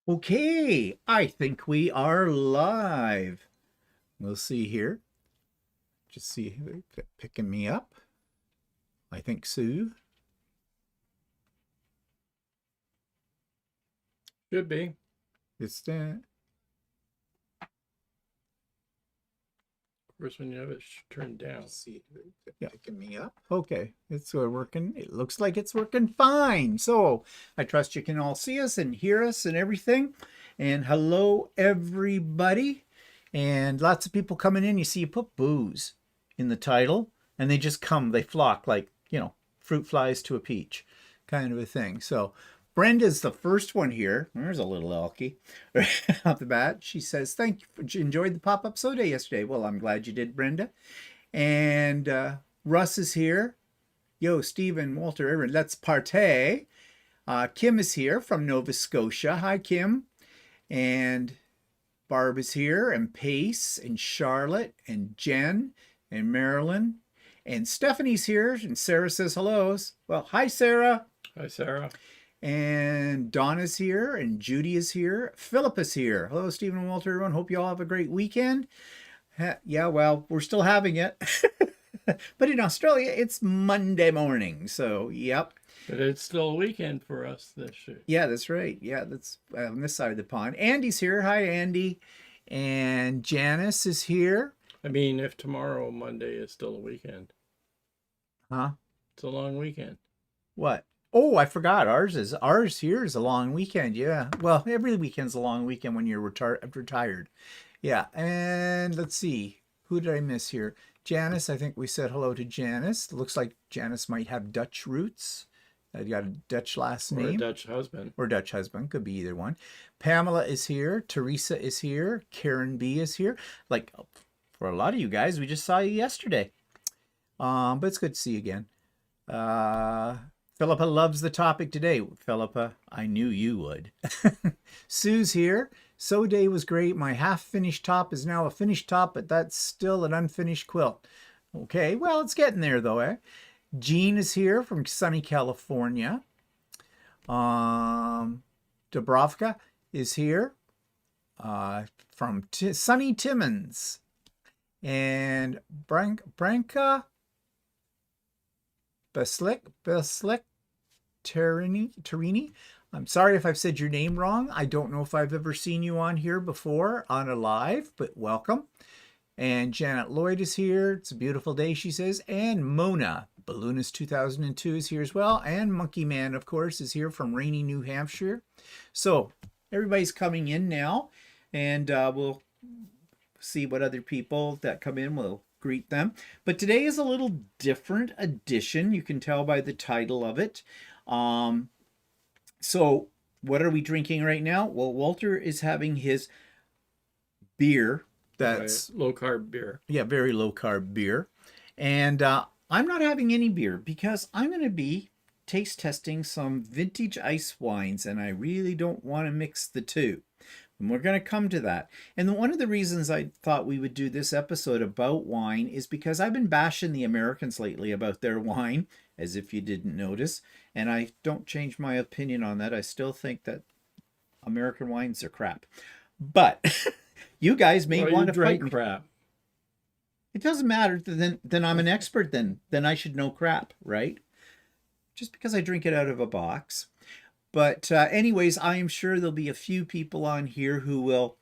Okay, I think we are live. We'll see here. Just see who picking me up. I think Sue. Should be. It's Of course, when you have it turned down. see who picking me up. Okay, it's working. It looks like it's working fine. So I trust you can all see us and hear us and everything. And hello, everybody. And lots of people coming in. You see, you put booze in the title, and they just come. They flock like, fruit flies to a peach, kind of a thing. So Brenda's the first one here. There's a little Elkie right off the bat. She says, "Thank you. Enjoyed the pop-up soda yesterday." Well, I'm glad you did, Brenda. And Russ is here. Yo, Stephen, Walter, everyone, let's partay. Kim is here from Nova Scotia. Hi, Kim. And Barb is here, and Pace, and Charlotte, and Jen, and Marilyn, and Stephanie's here, and Sarah says hello. Well, hi, Sarah. Hi, Sarah. And Donna's here, and Judy is here. Philip is here. Hello, Stephen and Walter, everyone. Hope you all have a great weekend. Yeah, well, we're still having it. But in Australia, it's Monday morning, so yep. But it's still a weekend for us this year. Yeah, that's right. Yeah, that's on this side of the pond. Andy's here. Hi, Andy. And Janice is here. I mean, if tomorrow, Monday, is still a weekend. Huh? It's a long weekend. What? Oh, I forgot. Ours here is a long weekend. Yeah. Well, every weekend's a long weekend when you're retired. Yeah. And let's see. Who did I miss here? Janice. I think we said hello to Janice. Looks like Janice might have Dutch roots. Got a Dutch last name. Or a Dutch husband. Or Dutch husband. Could be either one. Pamela is here. Teresa is here. Karen B is here. Like, for a lot of you guys, we just saw you yesterday. But it's good to see you again. Philippa loves the topic today. Philippa, I knew you would. Sue's here. So day was great. My half-finished top is now a finished top, but that's still an unfinished quilt. Okay, well, it's getting there, though, eh? Jean is here from sunny California. Dubrovka is here from sunny Timmins. And Branka Beslick Tarini. I'm sorry if I've said your name wrong. I don't know if I've ever seen you on here before on a live, but welcome. And Janet Lloyd is here. It's a beautiful day, she says. And Mona, Balloonist 2002 is here as well. And Monkey Man, of course, is here from rainy New Hampshire. So everybody's coming in now, and we'll see what other people that come in will greet them. But today is a little different edition. You can tell by the title of it. So what are we drinking right now? Well, Walter is having his beer. That's low carb beer. Yeah, very low carb beer. And I'm not having any beer because I'm going to be taste testing some vintage ice wines, and I really don't want to mix the two. And we're going to come to that. And one of the reasons I thought we would do this episode about wine is because I've been bashing the Americans lately about their wine, as if you didn't notice. And I don't change my opinion on that. I still think that American wines are crap. But you guys may want to fight me. Crap. It doesn't matter. Then I'm an expert. Then I should know crap, right? Just because I drink it out of a box. But anyways, I am sure there'll be a few people on here who will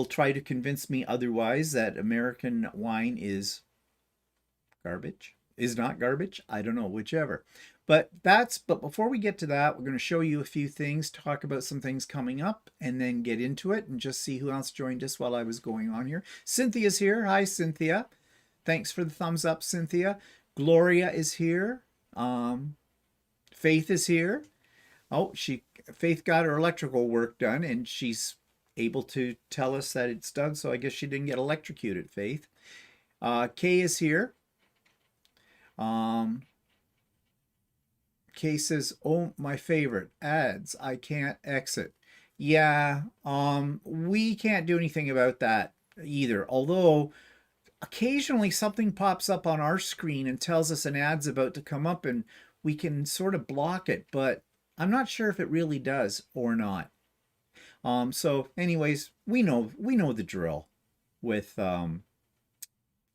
try to convince me otherwise, that American wine is garbage. Is not garbage. I don't know, whichever. But before we get to that, we're going to show you a few things, talk about some things coming up, and then get into it and just see who else joined us while I was going on here. Cynthia's here. Hi, Cynthia. Thanks for the thumbs up, Cynthia. Gloria is here. Faith is here. Oh, Faith got her electrical work done, and she's able to tell us that it's done, so I guess she didn't get electrocuted, Faith. Kay is here. Kay says, oh, my favorite, ads. I can't exit. Yeah, we can't do anything about that either, although occasionally something pops up on our screen and tells us an ad's about to come up, and we can sort of block it, but I'm not sure if it really does or not. So anyways, we know the drill with YouTube.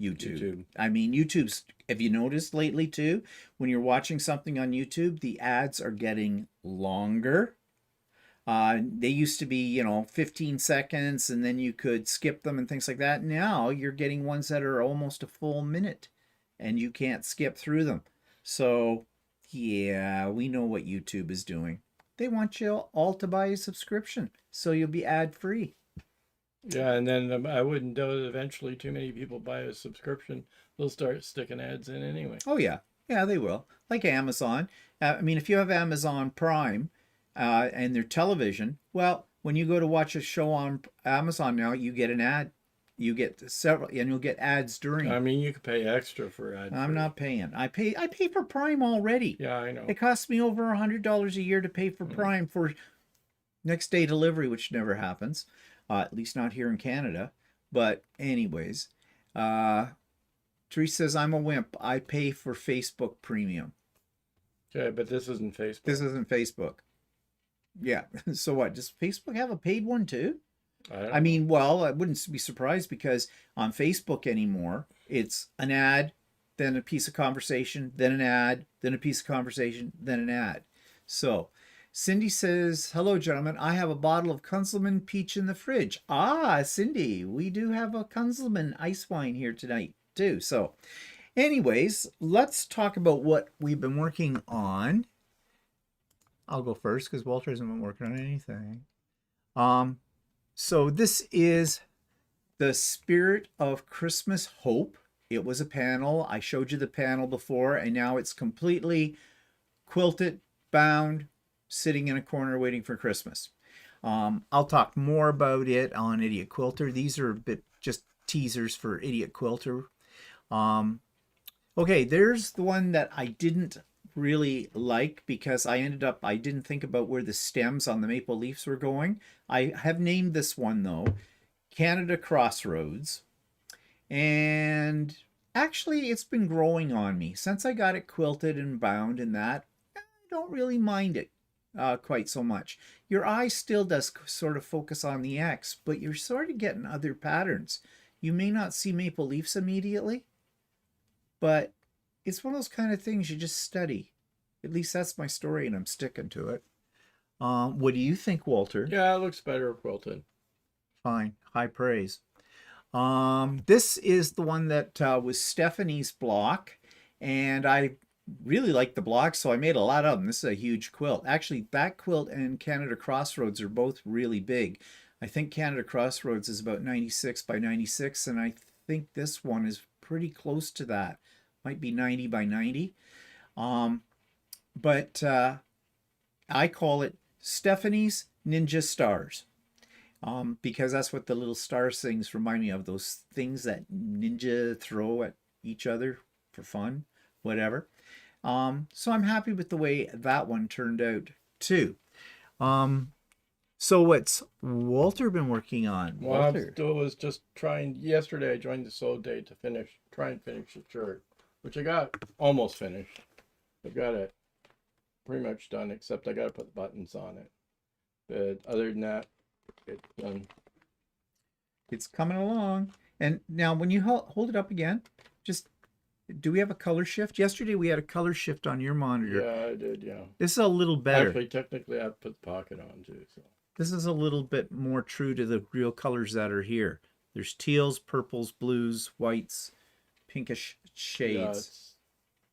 YouTube. I mean, YouTube's, have you noticed lately too, when you're watching something on YouTube, the ads are getting longer. They used to be, 15 seconds and then you could skip them and things like that. Now you're getting ones that are almost a full minute and you can't skip through them. So, yeah, we know what YouTube is doing. They want you all to buy a subscription so you'll be ad free. Yeah, and then I wouldn't doubt eventually too many people buy a subscription. They'll start sticking ads in anyway. Oh, yeah. Yeah, they will. Like Amazon. I mean, if you have Amazon Prime and their television, well, when you go to watch a show on Amazon now, you get an ad. You get several, and you'll get ads during. I mean, you could pay extra for ad. I'm not paying. I pay for Prime already. Yeah, I know. It costs me over $100 a year to pay for Prime for next day delivery, which never happens, at least not here in Canada. But anyways, Teresa says, I'm a wimp. I pay for Facebook Premium. Okay, but this isn't Facebook. This isn't Facebook. Yeah. So what? Does Facebook have a paid one too? I mean, well, I wouldn't be surprised because on Facebook anymore, it's an ad, then a piece of conversation, then an ad, then a piece of conversation, then an ad. So Cindy says, hello, gentlemen. I have a bottle of Kunzelman peach in the fridge. Ah, Cindy, we do have a Kunzelman ice wine here tonight too. So anyways, let's talk about what we've been working on. I'll go first because Walter hasn't been working on anything. So this is the Spirit of Christmas Hope. It was a panel. I showed you the panel before, and now it's completely quilted, bound, sitting in a corner waiting for Christmas. I'll talk more about it on Idiot Quilter. These are a bit just teasers for Idiot Quilter. Okay, there's the one that I didn't really like because I didn't think about where the stems on the maple leaves were going. I have named this one though, Canada Crossroads. And actually it's been growing on me since I got it quilted and bound and that. I don't really mind it quite so much. Your eye still does sort of focus on the X, but you're sort of getting other patterns. You may not see maple leaves immediately, but it's one of those kind of things you just study. At least that's my story, and I'm sticking to it. What do you think, Walter? Yeah, it looks better quilted. Fine. High praise. This is the one that was Stephanie's block, and I really like the block, so I made a lot of them. This is a huge quilt. Actually, that quilt and Canada Crossroads are both really big. I think Canada Crossroads is about 96 by 96, and I think this one is pretty close to that. Might be 90 by 90. But I call it Stephanie's Ninja Stars. Because that's what the little star things remind me of. Those things that ninja throw at each other for fun, whatever. So I'm happy with the way that one turned out too. So what's Walter been working on? Well, Walter? I still was just trying. Yesterday, I joined the sew day to try and finish the shirt, which I got almost finished. I got it pretty much done, except I got to put the buttons on it. But other than that, it's done. It's coming along. And now when you hold it up again, just, do we have a color shift? Yesterday we had a color shift on your monitor. Yeah, I did, yeah. This is a little better. Actually, technically, I put the pocket on too. So this is a little bit more true to the real colors that are here. There's teals, purples, blues, whites, pinkish shades.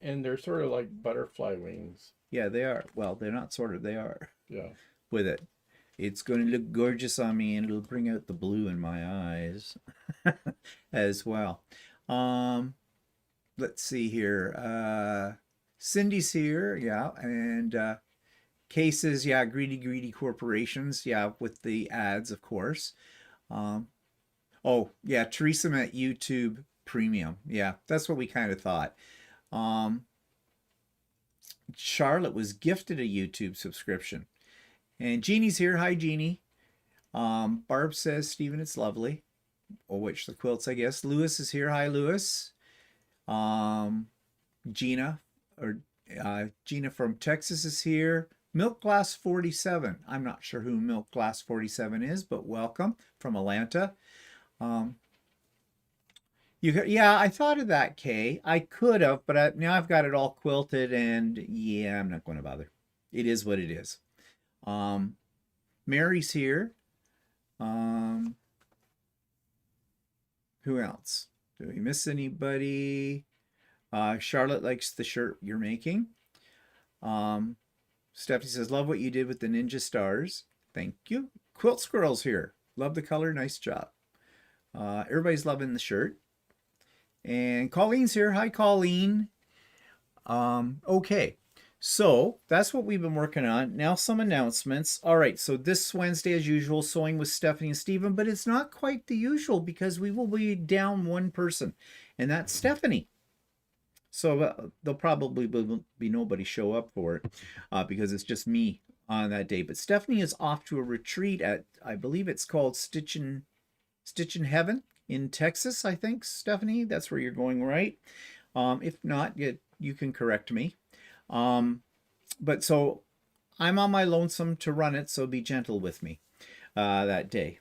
Yeah, and they're sort of like butterfly wings. Yeah, they are. Well, they're not sort of, they are. Yeah. With it. It's going to look gorgeous on me, and it'll bring out the blue in my eyes as well. Let's see here. Cindy's here, yeah, and Cases, yeah, greedy corporations, yeah, with the ads, of course. Oh, yeah, Teresa meant YouTube Premium. Yeah, that's what we kind of thought. Charlotte was gifted a YouTube subscription. And Jeannie's here. Hi, Jeannie. Barb says, Stephen, it's lovely. Oh, which the quilts, I guess. Lewis is here. Hi, Lewis. Gina from Texas is here. Milk Glass 47. I'm not sure who Milk Glass 47 is, but welcome from Atlanta. Um, yeah, I thought of that, Kay. I could have, but now I've got it all quilted, and yeah, I'm not going to bother. It is what it is. Um, Mary's here. Um, who else? Do we miss anybody? Charlotte likes the shirt you're making. Um, Stephanie says, love what you did with the ninja stars. Thank you. Quilt Squirrel's here. Love the color. Nice job. Everybody's loving the shirt. And Colleen's here. Hi, Colleen. Okay. So that's what we've been working on. Now some announcements. All right. So this Wednesday, as usual, sewing with Stephanie and Stephen, but it's not quite the usual because we will be down one person, and that's Stephanie. So there'll probably be nobody show up for it because it's just me on that day. But Stephanie is off to a retreat at, I believe it's called Stitch in Heaven in Texas, I think, Stephanie. That's where you're going, right? If not, you can correct me. But so I'm on my lonesome to run it, so be gentle with me that day.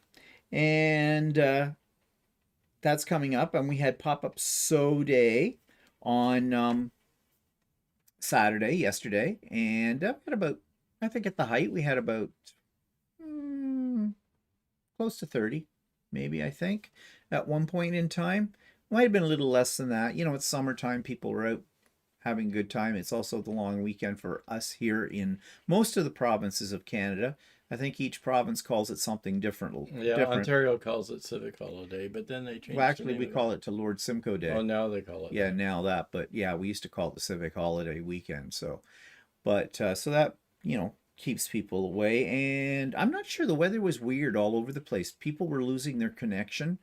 And that's coming up. And we had Pop-Up Sew Day on Saturday, yesterday, and at about, I think at the height we had about close to 30, maybe, I think, at one point in time. Might have been a little less than that. You know, it's summertime, people are out having a good time. It's also the long weekend for us here in most of the provinces of Canada. I think each province calls it something different. Yeah, Ontario calls it Civic Holiday, but then they changed. Well, actually, we call it to Lord Simcoe Day. Oh, now they call it. Yeah, now that. But yeah, we used to call it the Civic Holiday weekend. So, but so that, you know, keeps people away. And I'm not sure, the weather was weird all over the place. People were losing their connection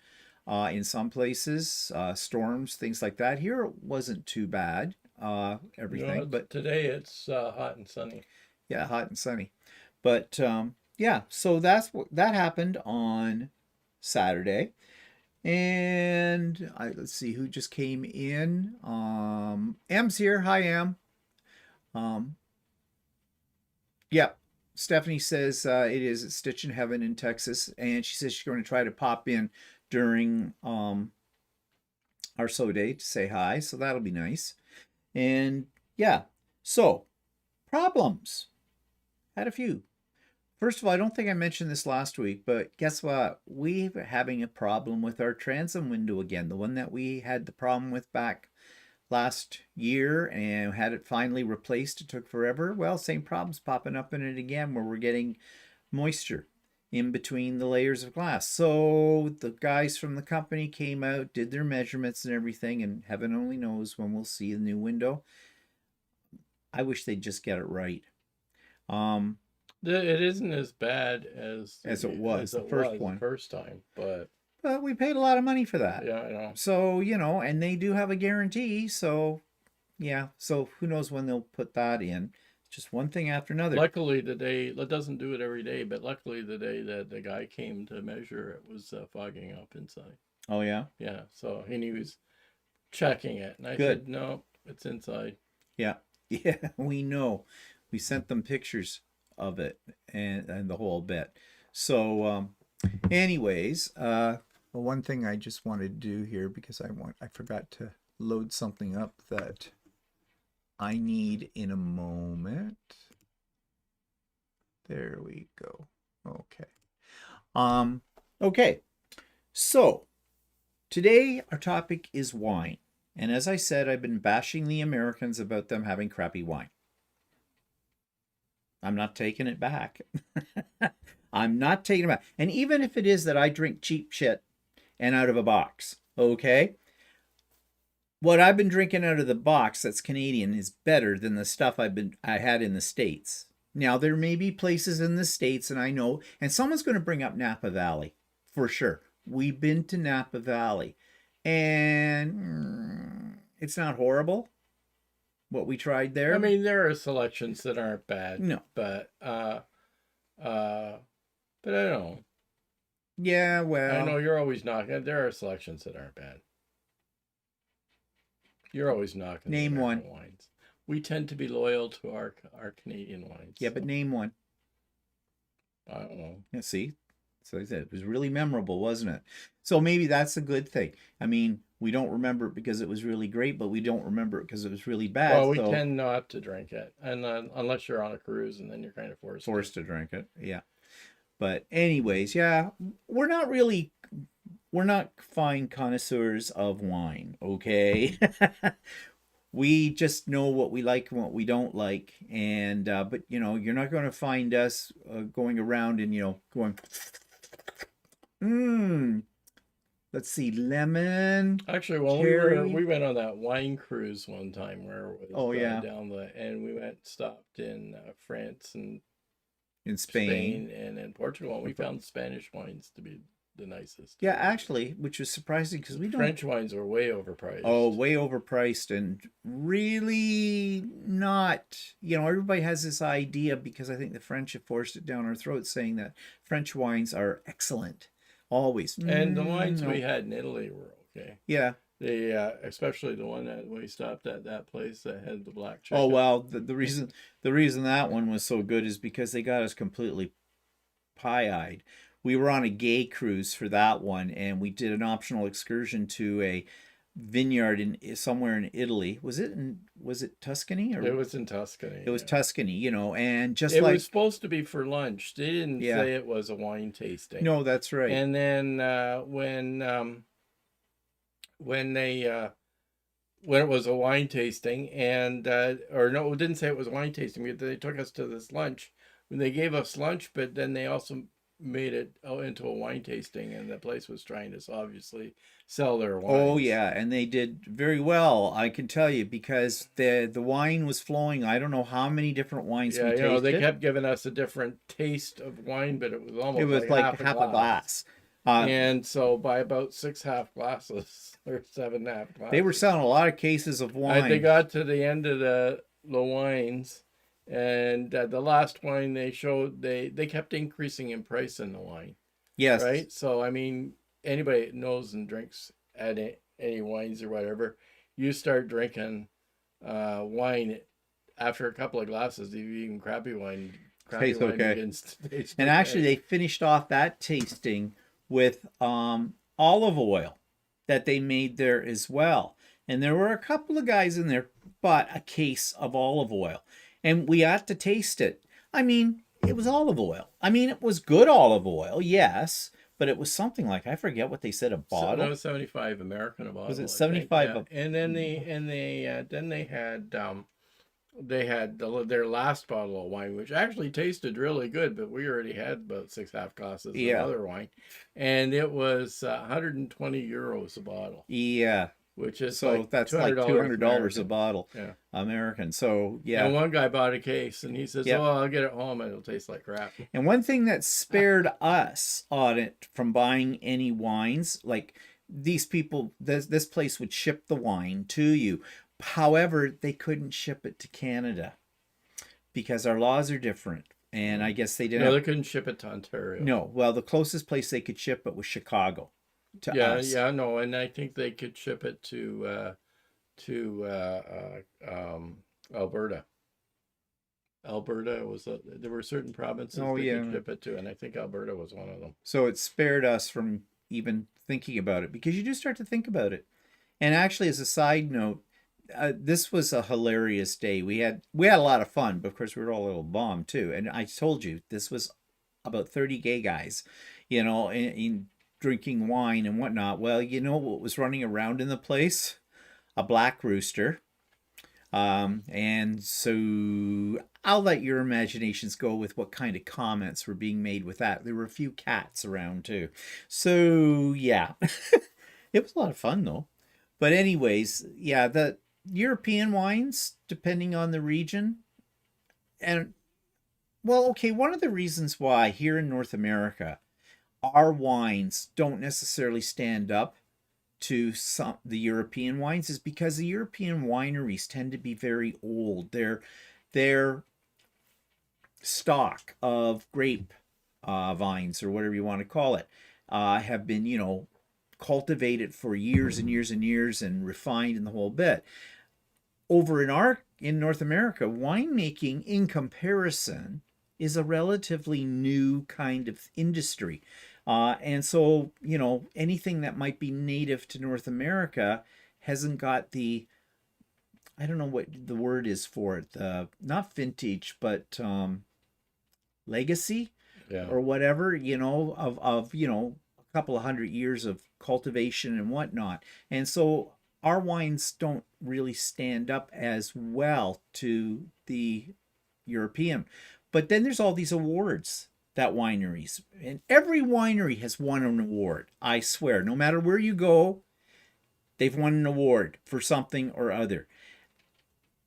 in some places, storms, things like that. Here it wasn't too bad, everything. No, but today it's hot and sunny. Yeah, hot and sunny. But yeah, so that's what that happened on Saturday. And let's see who just came in. M's here. Hi, Em. Yeah, Stephanie says it is at Stitch in Heaven in Texas, and she says she's going to try to pop in during our sew day to say hi. So that'll be nice. And yeah, so problems. Had a few. First of all, I don't think I mentioned this last week, but guess what? We're having a problem with our transom window again. The one that we had the problem with back last year and had it finally replaced. It took forever. Well, same problems popping up in it again where we're getting moisture in between the layers of glass. So the guys from the company came out, did their measurements and everything, and heaven only knows when we'll see the new window. I wish they'd just get it right. It isn't as bad as it was the first one, first time, but we paid a lot of money for that. Yeah, I know. So, you know, and they do have a guarantee. So, yeah. So who knows when they'll put that in? Just one thing after another. Luckily, the day, it doesn't do it every day, but luckily the day that the guy came to measure, it was fogging up inside. Oh, yeah? Yeah. So, and he was checking it. And I said, no, it's inside. Yeah. Yeah, we know. We sent them pictures of it and the whole bit. So, anyways, one thing I just wanted to do here, because I forgot to load something up that I need in a moment. There we go. Okay. Okay. So today our topic is wine. And as I said, I've been bashing the Americans about them having crappy wine. I'm not taking it back. I'm not taking it back. And even if it is that I drink cheap shit and out of a box, okay? What I've been drinking out of the box that's Canadian is better than the stuff I had in the States. Now, there may be places in the States, and I know, and someone's going to bring up Napa Valley, for sure. We've been to Napa Valley, and it's not horrible, what we tried there. I mean, there are selections that aren't bad. No. But I don't know. Yeah, well, I know you're always knocking. There are selections that aren't bad. You're always knocking. Name one. Wines. we tend to be loyal to our Canadian wines. Yeah, but name one. I don't know. Yeah, see? So I said it was really memorable, wasn't it? So maybe that's a good thing. I mean, we don't remember it because it was really great, but we don't remember it because it was really bad. Well, we so tend not to drink it, and unless you're on a cruise, and then you're kind of forced to drink it. Yeah. But anyways, yeah, we're not really we're not fine connoisseurs of wine, okay? We just know what we like and what we don't like, and but you know, you're not going to find us going around and going mmm. Let's see, lemon. Actually, well, cherry. we went on that wine cruise one time where it was yeah, and we stopped in France and in Spain. and in Portugal, and we found Spanish wines to be the nicest. Yeah, actually, which was surprising because we don't. French wines are way overpriced. Oh, way overpriced and really not. Everybody has this idea because I think the French have forced it down our throats saying that French wines are excellent. Always. And the wines no. we had in Italy were okay. Yeah. They especially the one that we stopped at that place that had the black chicken. Oh well, the reason that one was so good is because they got us completely pie-eyed. We were on a gay cruise for that one, and we did an optional excursion to a vineyard in somewhere in Italy. Was it Tuscany? It was in Tuscany. It was Tuscany, and just it was supposed to be for lunch. They didn't say it was a wine tasting. No, that's right. And then when it was a wine tasting, and or no, it didn't say it was wine tasting. They took us to this lunch. When they gave us lunch, but then they also made it into a wine tasting, and the place was trying to obviously sell their wines. Oh yeah, and they did very well, I can tell you, because the wine was flowing. I don't know how many different wines we tasted. They kept giving us a different taste of wine, but it was almost like half a glass. And so by about 6 half glasses or 7 half glasses, they were selling a lot of cases of wine. They got to the end of the wines, and the last wine they showed, they kept increasing in price in the wine. Yes. Right. So I mean, anybody that knows and drinks at any wines or whatever, you start drinking wine after a couple of glasses, even crappy wine. Tastes okay. And actually, they finished off that tasting with olive oil that they made there as well. And there were a couple of guys in there bought a case of olive oil, and we had to taste it. I mean, it was olive oil. I mean, it was good olive oil, yes, but it was something like, I forget what they said, a bottle. No, 75 American a bottle. Was it 75? Yeah. And then they had their last bottle of wine, which actually tasted really good, but we already had about 6 half glasses of other wine, and it was 120 euros a bottle. Yeah. Which is that's like $200 a bottle, American. So yeah. And one guy bought a case, and he says, "Oh, I'll get it home, and it'll taste like crap." And one thing that spared us on it from buying any wines, like these people, this place would ship the wine to you. However, they couldn't ship it to Canada because our laws are different. And I guess they didn't. No, they couldn't ship it to Ontario. No, well, the closest place they could ship it was Chicago. And I think they could ship it to Alberta. Alberta was there were certain provinces they could ship it to, and I think Alberta was one of them. So it spared us from even thinking about it, because you do start to think about it. And actually, as a side note, this was a hilarious day. We had a lot of fun, but of course we were all a little bummed too. And I told you, this was about 30 gay guys, in drinking wine and whatnot. Well, you know what was running around in the place? A black rooster. And so I'll let your imaginations go with what kind of comments were being made with that. There were a few cats around too. So yeah, it was a lot of fun though. But anyways, yeah, the European wines, depending on the region. And well, okay, one of the reasons why here in North America, our wines don't necessarily stand up to the European wines is because the European wineries tend to be very old. Their stock of grape vines, or whatever you want to call it, have been, cultivated for years and years and years and refined in the whole bit. Over in our in North America, winemaking in comparison is a relatively new kind of industry. And so, anything that might be native to North America hasn't got the, I don't know what the word is for it, not vintage, but legacy Yeah. or whatever, of a couple of hundred years of cultivation and whatnot. And so our wines don't really stand up as well to the European. But then there's all these awards that wineries, and every winery has won an award. I swear, no matter where you go, they've won an award for something or other.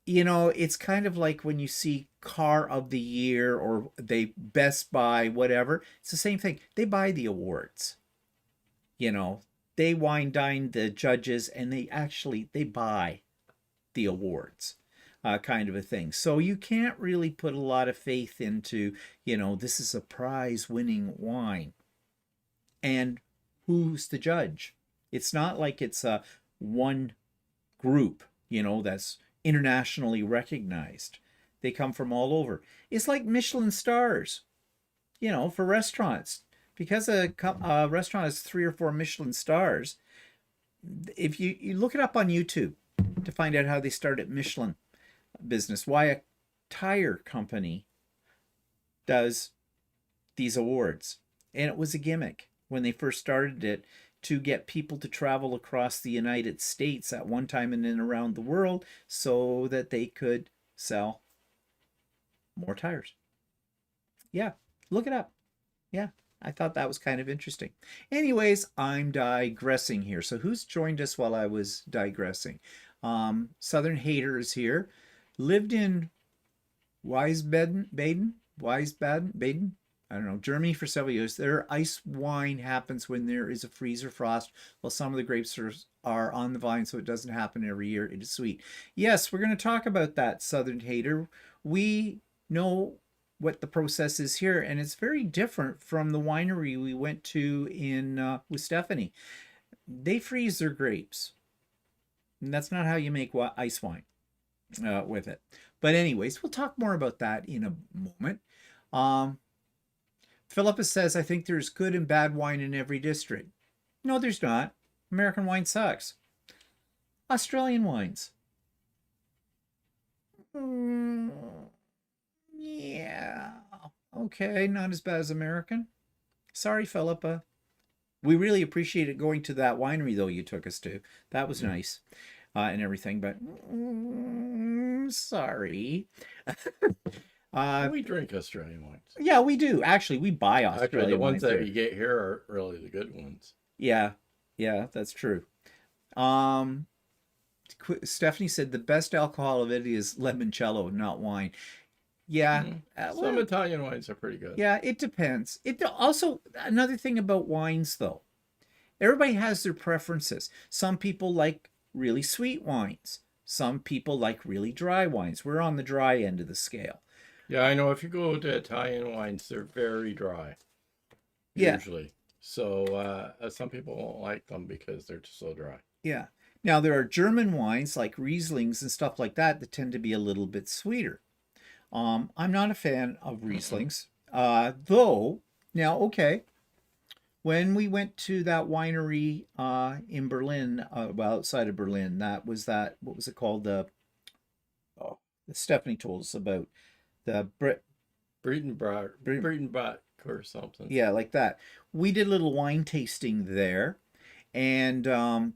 It's kind of like when you see car of the year or they Best Buy, whatever. It's the same thing. They buy the awards. They wine dine the judges and they buy the awards, kind of a thing. So you can't really put a lot of faith into, this is a prize winning wine. And who's the judge? It's not like it's a one group, that's internationally recognized. They come from all over. It's like Michelin stars, for restaurants. Because a restaurant has 3 or 4 Michelin stars, if you look it up on YouTube to find out how they started Michelin business, why a tire company does these awards. And it was a gimmick when they first started it to get people to travel across the United States at one time and then around the world so that they could sell more tires. Yeah, look it up. Yeah, I thought that was kind of interesting. Anyways, I'm digressing here. So who's joined us while I was digressing? Southern Hater is here. Lived in Wiesbaden, I don't know, Germany for several years. Their ice wine happens when there is a freeze or frost, while some of the grapes are on the vine, so it doesn't happen every year. It is sweet. Yes, we're going to talk about that, Southern Hater. We know what the process is here, and it's very different from the winery we went to in with Stephanie. They freeze their grapes, and that's not how you make ice wine with it. But anyways, we'll talk more about that in a moment. Philippa says, I think there's good and bad wine in every district. No, there's not. American wine sucks. Australian wines. Yeah. Okay, not as bad as American. Sorry, Philippa. We really appreciated going to that winery, though, you took us to. That was nice and everything, but sorry. We drink Australian wines. Yeah, we do. Actually, we buy Australian wines. Actually, the ones that there. you get here are really the good ones. Yeah, that's true. Stephanie said the best alcohol of it is limoncello, not wine. Yeah. Some Italian wines are pretty good. Yeah, it depends. It also, another thing about wines, though, everybody has their preferences. Some people like really sweet wines. Some people like really dry wines. We're on the dry end of the scale. Yeah, I know. If you go to Italian wines, they're very dry. Usually. So some people won't like them because they're so dry. Yeah. Now, there are German wines like Rieslings and stuff like that tend to be a little bit sweeter. I'm not a fan of Rieslings. Though, now, okay, when we went to that winery in Berlin, well, outside of Berlin, what was it called? Stephanie told us about. The Breitenbach or something. Yeah, like that. We did a little wine tasting there, and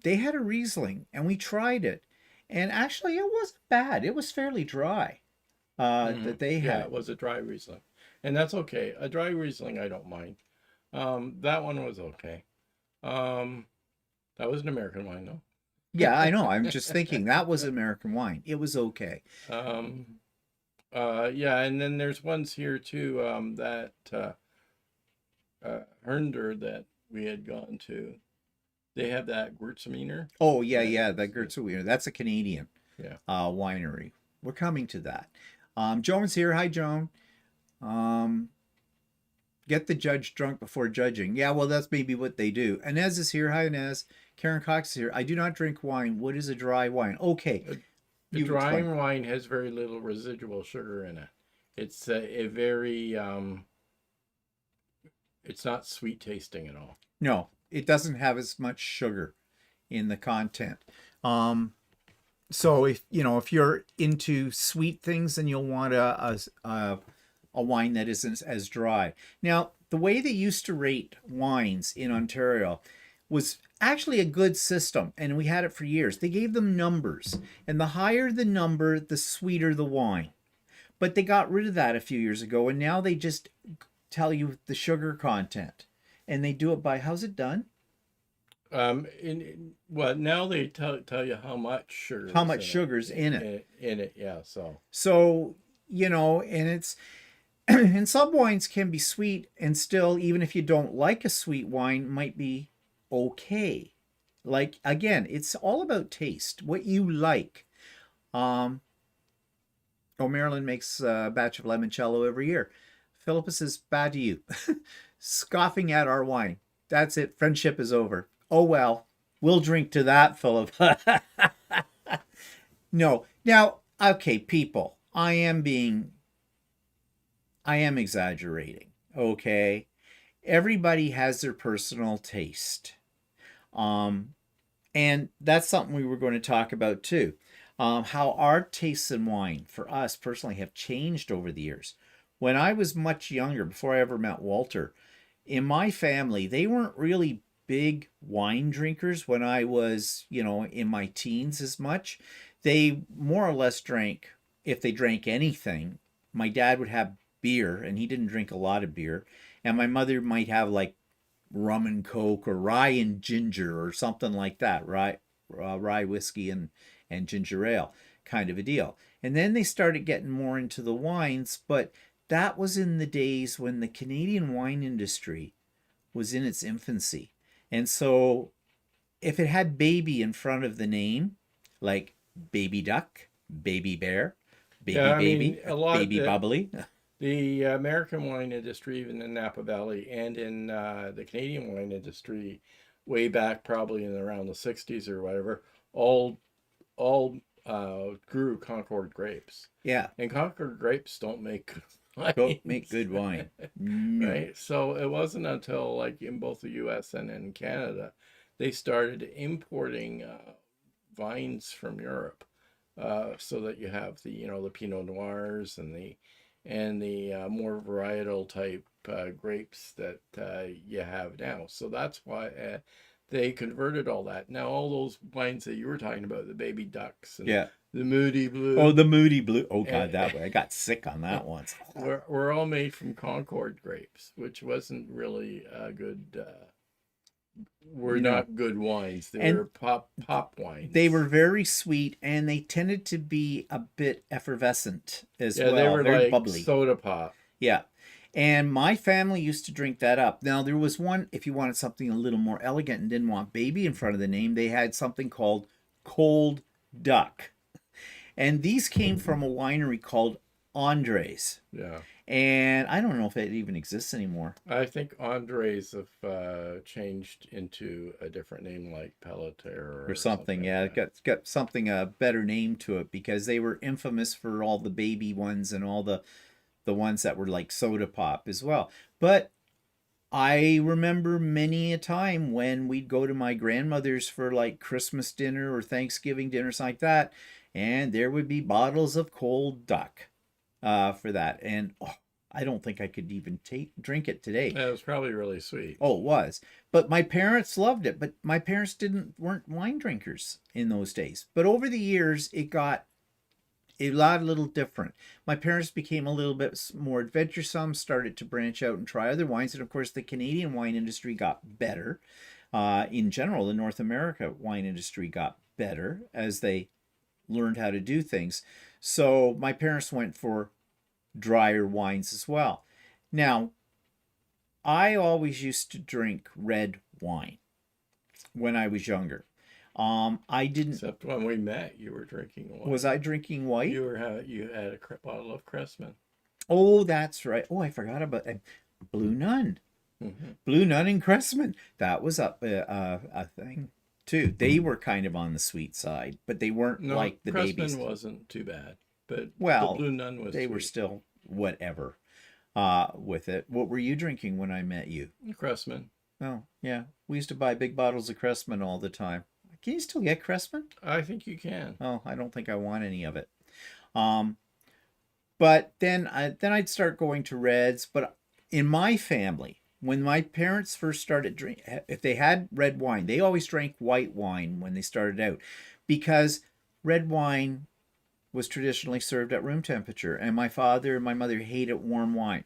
they had a Riesling, and we tried it. And actually, it wasn't bad. It was fairly dry that they had. Yeah, it was a dry Riesling. And that's okay. A dry Riesling, I don't mind. That one was okay. That was an American wine, though. Yeah, I know. I'm just thinking that was American wine. It was okay. Yeah, and then there's ones here too, that Hernder that we had gone to. They have that Gewürztraminer. Oh, yeah, that Gewürztraminer. That's a Canadian Yeah. Winery. We're coming to that. Joan's here. Hi, Joan. Get the judge drunk before judging. Yeah, well, that's maybe what they do. Inez is here. Hi, Inez. Karen Cox is here. I do not drink wine. What is a dry wine? Okay. The You dry explain. wine has very little residual sugar in it. It's a very it's not sweet tasting at all. No, it doesn't have as much sugar in the content. Um, so if you're into sweet things, then you'll want a wine that isn't as dry. Now, the way they used to rate wines in Ontario was actually a good system, and we had it for years. They gave them numbers, and the higher the number, the sweeter the wine. But they got rid of that a few years ago, and now they just tell you the sugar content, and they do it by how's it done? Well, now they tell you how much sugar How is much sugar's in it. in it. Yeah, so So, and it's and some wines can be sweet and still, even if you don't like a sweet wine, might be okay. Like again, it's all about taste, what you like. Um, oh, Marilyn makes a batch of limoncello every year. Philippa says, bad to you. Scoffing at our wine. That's it. Friendship is over. Oh, well, we'll drink to that, Philippa. No. Now, okay, people, I am exaggerating. Okay. Everybody has their personal taste. And that's something we were going to talk about too. How our tastes in wine for us personally have changed over the years. When I was much younger, before I ever met Walter, in my family, they weren't really big wine drinkers when I was, in my teens as much. They more or less drank, if they drank anything, my dad would have beer, and he didn't drink a lot of beer. And my mother might have like rum and coke or rye and ginger or something like that, rye whiskey and ginger ale kind of a deal. And then they started getting more into the wines, but that was in the days when the Canadian wine industry was in its infancy. And so if it had baby in front of the name, like baby duck, baby bear, baby yeah, I baby, mean a lot of baby bubbly. the American wine industry, even in Napa Valley, and in the Canadian wine industry, way back probably in around the '60s or whatever, all grew Concord grapes, Yeah, and Concord grapes don't make don't make wines. good wine. No. Right? So it wasn't until like in both the US and in Canada they started importing vines from Europe, so that you have the Pinot Noirs and the more varietal type grapes that you have now. So that's why they converted all that. Now all those wines that you were talking about, the baby ducks and Yeah. the Moody Blue. Oh, the Moody Blue. Oh God, and, that way I got sick on that once. were all made from Concord grapes, which wasn't really a good. Were not good wines. They And were pop wines. they were very sweet, and they tended to be a bit effervescent as Yeah, well. they were Very like bubbly. soda pop. Yeah. And my family used to drink that up. Now, there was one, if you wanted something a little more elegant and didn't want baby in front of the name, they had something called Cold Duck. And these came from a winery called Andres. Yeah. And I don't know if it even exists anymore. I think Andres have changed into a different name like Pelletier Or something. Yeah, like it got something a better name to it because they were infamous for all the baby ones and all the ones that were like soda pop as well. But I remember many a time when we'd go to my grandmother's for like Christmas dinner or Thanksgiving dinners like that, and there would be bottles of cold duck for that. And I don't think I could even drink it today. It was probably really sweet. Oh, it was. But my parents loved it. But my parents weren't wine drinkers in those days. But over the years, it got a little different. My parents became a little bit more adventuresome, started to branch out and try other wines. And of course, the Canadian wine industry got better. In general, the North America wine industry got better as they learned how to do things. So my parents went for drier wines as well. Now, I always used to drink red wine when I was younger. I didn't. Except when we met, you were drinking wine. Was I drinking white? You had a bottle of Cressman. Oh, that's right. Oh, I forgot about Blue Nun. Mm-hmm. Blue Nun and Cressman. That was a thing. too. They were kind of on the sweet side, but they weren't No, like the babies. Cressman wasn't too bad, but the Well, Blue Nun was they were sweet. still whatever with it. What were you drinking when I met you? Cressman. Oh, yeah. We used to buy big bottles of Cressman all the time. Can you still get Cressman? I think you can. Oh, I don't think I want any of it. Um, but then I'd start going to Reds. But in my family, when my parents first started drink, if they had red wine, they always drank white wine when they started out, because red wine was traditionally served at room temperature, and my father and my mother hated warm wine.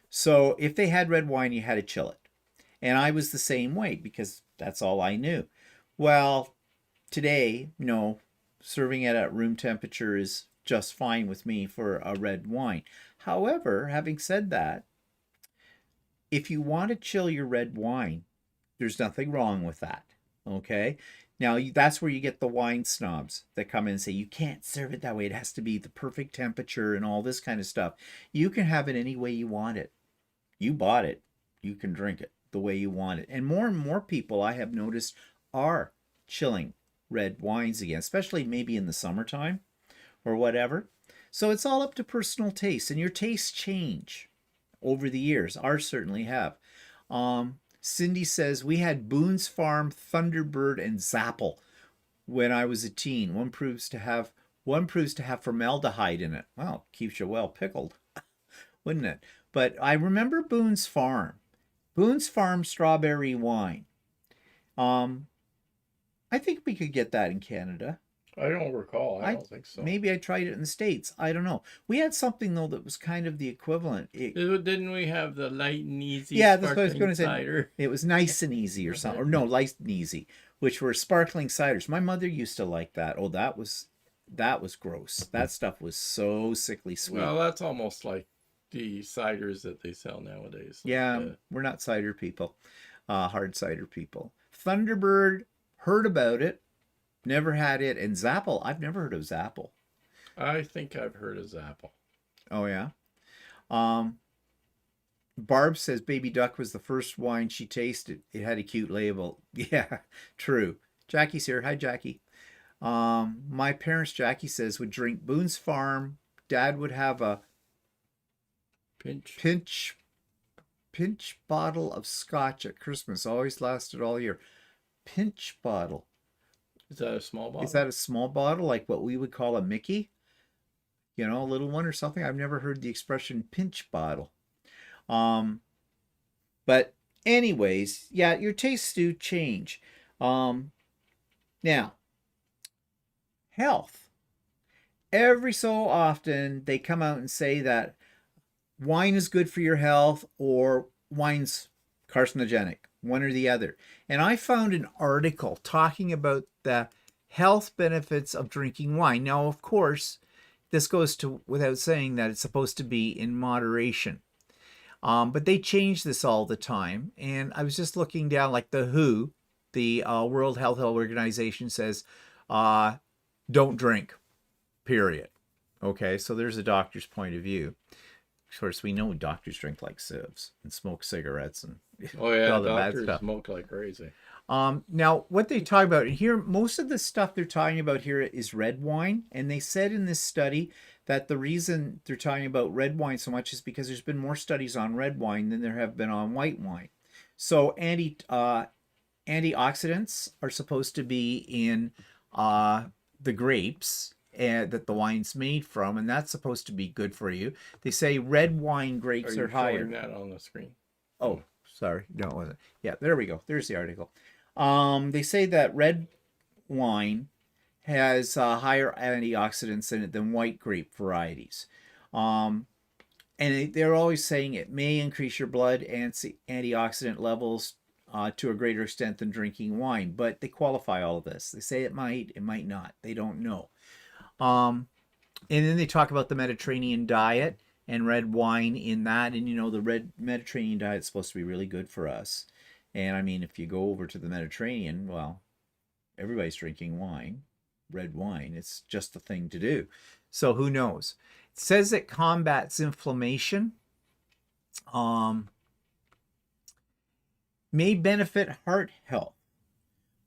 So if they had red wine, you had to chill it. And I was the same way because that's all I knew. Well, today, serving it at room temperature is just fine with me for a red wine. However, having said that, if you want to chill your red wine, there's nothing wrong with that. Okay? Now, that's where you get the wine snobs that come in and say, you can't serve it that way. It has to be the perfect temperature and all this kind of stuff. You can have it any way you want it. You bought it. You can drink it the way you want it. And more people I have noticed are chilling red wines again, especially maybe in the summertime or whatever. So it's all up to personal taste, and your tastes change over the years. Ours certainly have. Cindy says we had Boone's Farm, Thunderbird, and Zapple when I was a teen. One proves to have formaldehyde in it. Well, keeps you well pickled, wouldn't it? But I remember Boone's Farm. Boone's Farm strawberry wine. I think we could get that in Canada. I don't recall. I don't think so. Maybe I tried it in the States. I don't know. We had something though that was kind of the equivalent. Didn't we have the light and easy? Yeah, that's what I was going to say. Cider? It was nice and easy or something. Or no, light and easy, which were sparkling ciders. My mother used to like that. Oh, that was gross. That stuff was so sickly sweet. Well, that's almost like the ciders that they sell nowadays. Yeah, we're not cider people, hard cider people. Thunderbird, heard about it, never had it. And Zapple, I've never heard of Zapple. I think I've heard of Zapple. Oh, yeah? Barb says Baby Duck was the first wine she tasted. It had a cute label. Yeah, true. Jackie's here. Hi, Jackie. My parents, Jackie says, would drink Boone's Farm. Dad would have a pinch bottle of scotch at Christmas. Always lasted all year. Pinch bottle. Is that a small bottle? Is that a small bottle, like what we would call a Mickey? A little one or something? I've never heard the expression pinch bottle. But anyways, yeah, your tastes do change. Now, health. Every so often, they come out and say that wine is good for your health or wine's carcinogenic, one or the other. And I found an article talking about the health benefits of drinking wine. Now, of course, this goes to without saying that it's supposed to be in moderation. But they change this all the time. And I was just looking down, like the WHO, the World Health Organization says, don't drink, period. Okay, so there's a doctor's point of view. Of course, we know doctors drink like sieves and smoke cigarettes and oh yeah, all the bad doctors stuff. smoke like crazy. Now, what they talk about here, most of the stuff they're talking about here is red wine. And they said in this study that the reason they're talking about red wine so much is because there's been more studies on red wine than there have been on white wine. So antioxidants are supposed to be in the grapes that the wine's made from, and that's supposed to be good for you. They say red wine grapes are higher. Showing that on the screen? Oh, sorry. No, it wasn't. Yeah, there we go. There's the article. They say that red wine has higher antioxidants in it than white grape varieties. And they're always saying it may increase your blood antioxidant levels to a greater extent than drinking wine, but they qualify all of this. They say it might not. They don't know. And then they talk about the Mediterranean diet and red wine in that. And, the red Mediterranean diet is supposed to be really good for us. And, I mean, if you go over to the Mediterranean, well, everybody's drinking wine, red wine. It's just the thing to do. So who knows? It says it combats inflammation. May benefit heart health.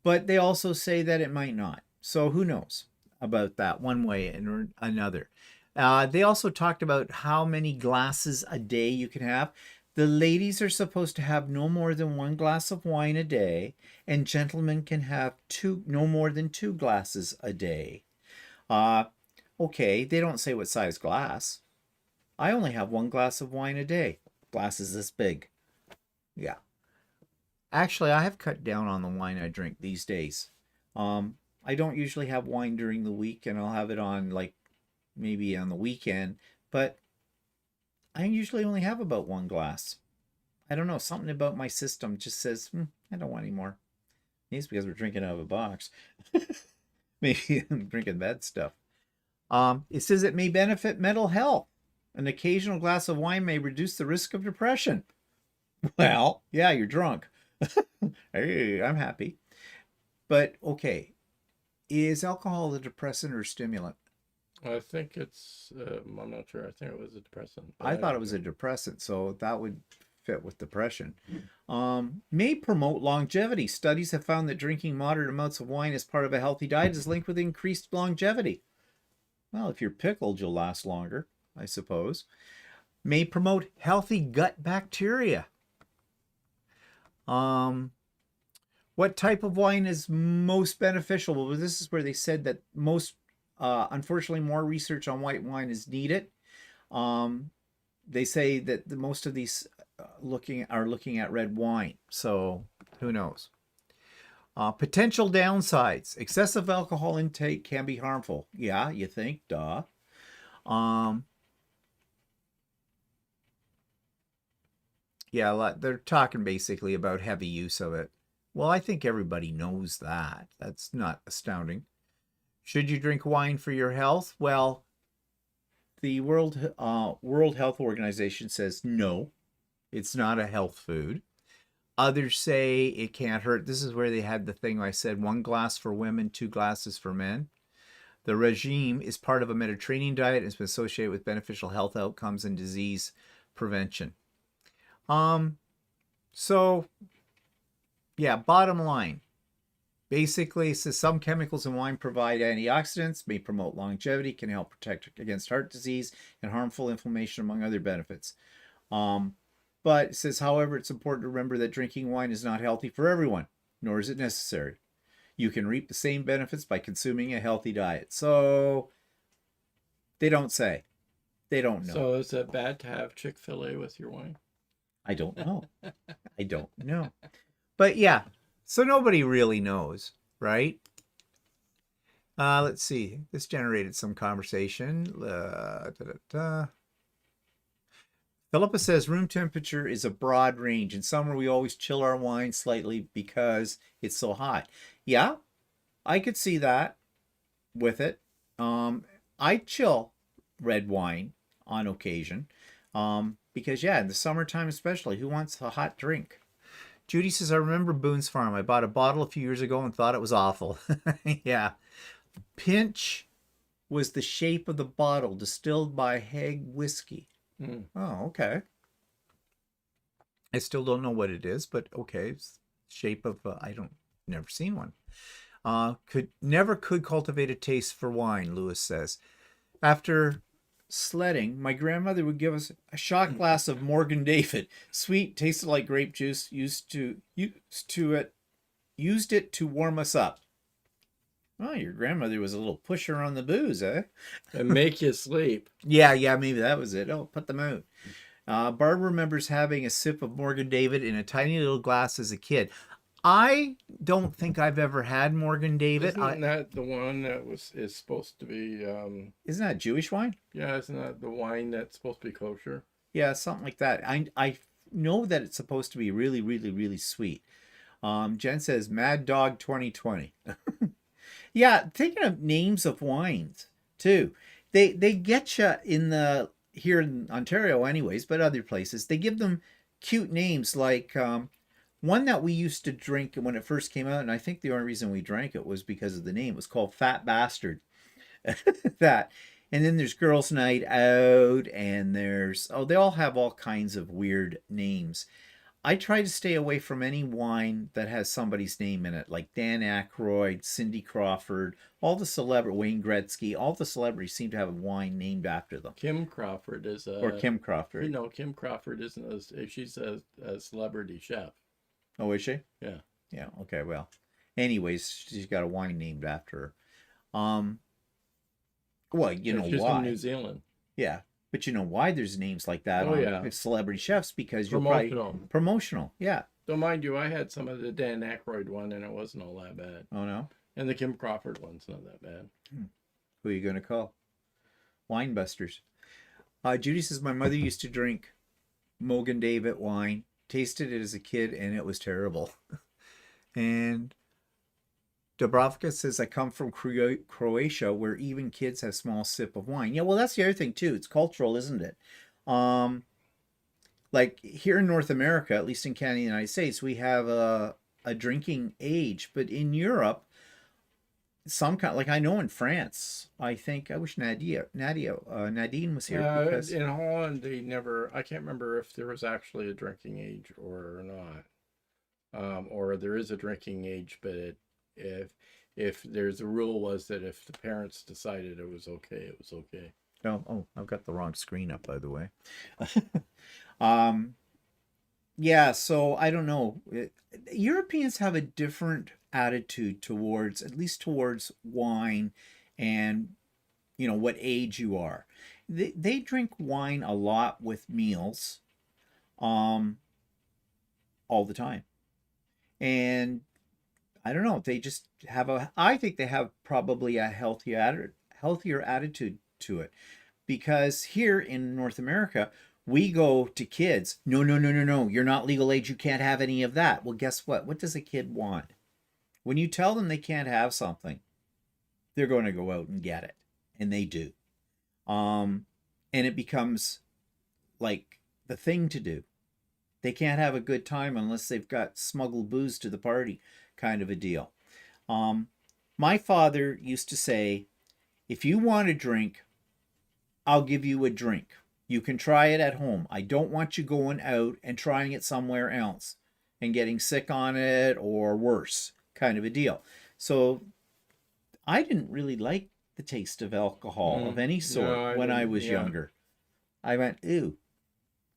but they also say that it might not. So who knows about that one way and another. They also talked about how many glasses a day you can have. The ladies are supposed to have no more than 1 glass of wine a day, and gentlemen can have no more than 2 glasses a day. Uh, okay, they don't say what size glass. I only have 1 glass of wine a day. Glass is this big. Yeah. Actually, I have cut down on the wine I drink these days. I don't usually have wine during the week, and I'll have it on like maybe on the weekend, but I usually only have about 1 glass. I don't know, something about my system just says, I don't want any more. Maybe it's because we're drinking out of a box. Maybe I'm drinking bad stuff. It says it may benefit mental health. An occasional glass of wine may reduce the risk of depression. Well, yeah, you're drunk. Hey, I'm happy. But okay, is alcohol a depressant or a stimulant? I think it's, I'm not sure. I think it was a depressant. I thought it was a depressant, so that would fit with depression. May promote longevity. Studies have found that drinking moderate amounts of wine as part of a healthy diet is linked with increased longevity. Well, if you're pickled, you'll last longer, I suppose. May promote healthy gut bacteria. What type of wine is most beneficial? Well, this is where they said that unfortunately, more research on white wine is needed. They say that most of these are looking at red wine. So who knows? Potential downsides. Excessive alcohol intake can be harmful. Yeah, you think? Duh. Yeah, they're talking basically about heavy use of it. Well, I think everybody knows that. That's not astounding. Should you drink wine for your health? Well, the World Health Organization says no, it's not a health food. Others say it can't hurt. This is where they had the thing I said, 1 glass for women, 2 glasses for men. The regime is part of a Mediterranean diet and has been associated with beneficial health outcomes and disease prevention. So yeah, bottom line. Basically, it says some chemicals in wine provide antioxidants, may promote longevity, can help protect against heart disease and harmful inflammation, among other benefits. But it says, however, it's important to remember that drinking wine is not healthy for everyone, nor is it necessary. You can reap the same benefits by consuming a healthy diet. So they don't say. They don't know. So is it bad to have Chick-fil-A with your wine? I don't know. I don't know. But yeah, so nobody really knows, right? Let's see. This generated some conversation. Philippa says room temperature is a broad range. In summer, we always chill our wine slightly because it's so hot. Yeah, I could see that with it. I chill red wine on occasion because, yeah, in the summertime especially, who wants a hot drink? Judy says, I remember Boone's Farm. I bought a bottle a few years ago and thought it was awful. Yeah. Pinch was the shape of the bottle, distilled by Haig whiskey. Oh, okay. I still don't know what it is, but okay. It's shape of, never seen one. Could cultivate a taste for wine, Lewis says. After sledding, my grandmother would give us a shot glass of Morgan David. Sweet, tasted like grape juice. Used it to warm us up. Oh, your grandmother was a little pusher on the booze, eh? And make you sleep. Yeah, maybe that was it. Oh, put them out. Barb remembers having a sip of Morgan David in a tiny little glass as a kid. I don't think I've ever had Morgan David. Isn't that the one that is supposed to be? Isn't that Jewish wine? Yeah, isn't that the wine that's supposed to be kosher? Yeah, something like that. I know that it's supposed to be really, really, really sweet. Jen says Mad Dog 2020. Yeah, thinking of names of wines too. They get you here in Ontario, anyways, but other places they give them cute names like. One that we used to drink when it first came out, and I think the only reason we drank it was because of the name. It was called Fat Bastard. That. And then there's Girls Night Out, and they all have all kinds of weird names. I try to stay away from any wine that has somebody's name in it, like Dan Aykroyd, Cindy Crawford, all the celebrity, Wayne Gretzky, all the celebrities seem to have a wine named after them. Kim Crawford is Or a. Kim Crawford. No, Kim Crawford isn't a. She's a celebrity chef. Oh, is she? Yeah. Yeah. Okay. Well, anyways, she's got a wine named after her. Well, you know She's why? from New Zealand. Yeah, but you know why there's names like that Oh, on yeah. celebrity chefs, because you're Promotional. probably promotional. Yeah. So mind you, I had some of the Dan Aykroyd one, and it wasn't all that bad. Oh no. And the Kim Crawford one's not that bad. Who are you gonna call? Wine busters. Judy says my mother used to drink Mogan David wine. Tasted it as a kid, and it was terrible. And Dubrovka says I come from Croatia, where even kids have small sip of wine. Yeah, well, that's the other thing too. It's cultural, isn't it? Like here in North America, at least in Canada, and the United States, we have a drinking age, but in Europe, some kind, like I know in France, I think I wish Nadine was here, because In Holland, they never. I can't remember if there was actually a drinking age or not, or there is a drinking age, but if there's a rule was that if the parents decided it was okay, it was okay. oh, I've got the wrong screen up, by the way. Yeah, so I don't know. Europeans have a different attitude towards, at least towards wine, and you know what age you are. They drink wine a lot with meals, all the time, and I don't know. They just have I think they have probably a healthier attitude to it, because here in North America, we go to kids. No, no, no, no, no. You're not legal age. You can't have any of that. Well, guess what? What does a kid want? When you tell them they can't have something, they're going to go out and get it, and they do. And it becomes like the thing to do. They can't have a good time unless they've got smuggled booze to the party, kind of a deal. My father used to say, if you want a drink, I'll give you a drink. You can try it at home. I don't want you going out and trying it somewhere else and getting sick on it or worse, kind of a deal. So I didn't really like the taste of alcohol of any sort when I was younger. I went, ew,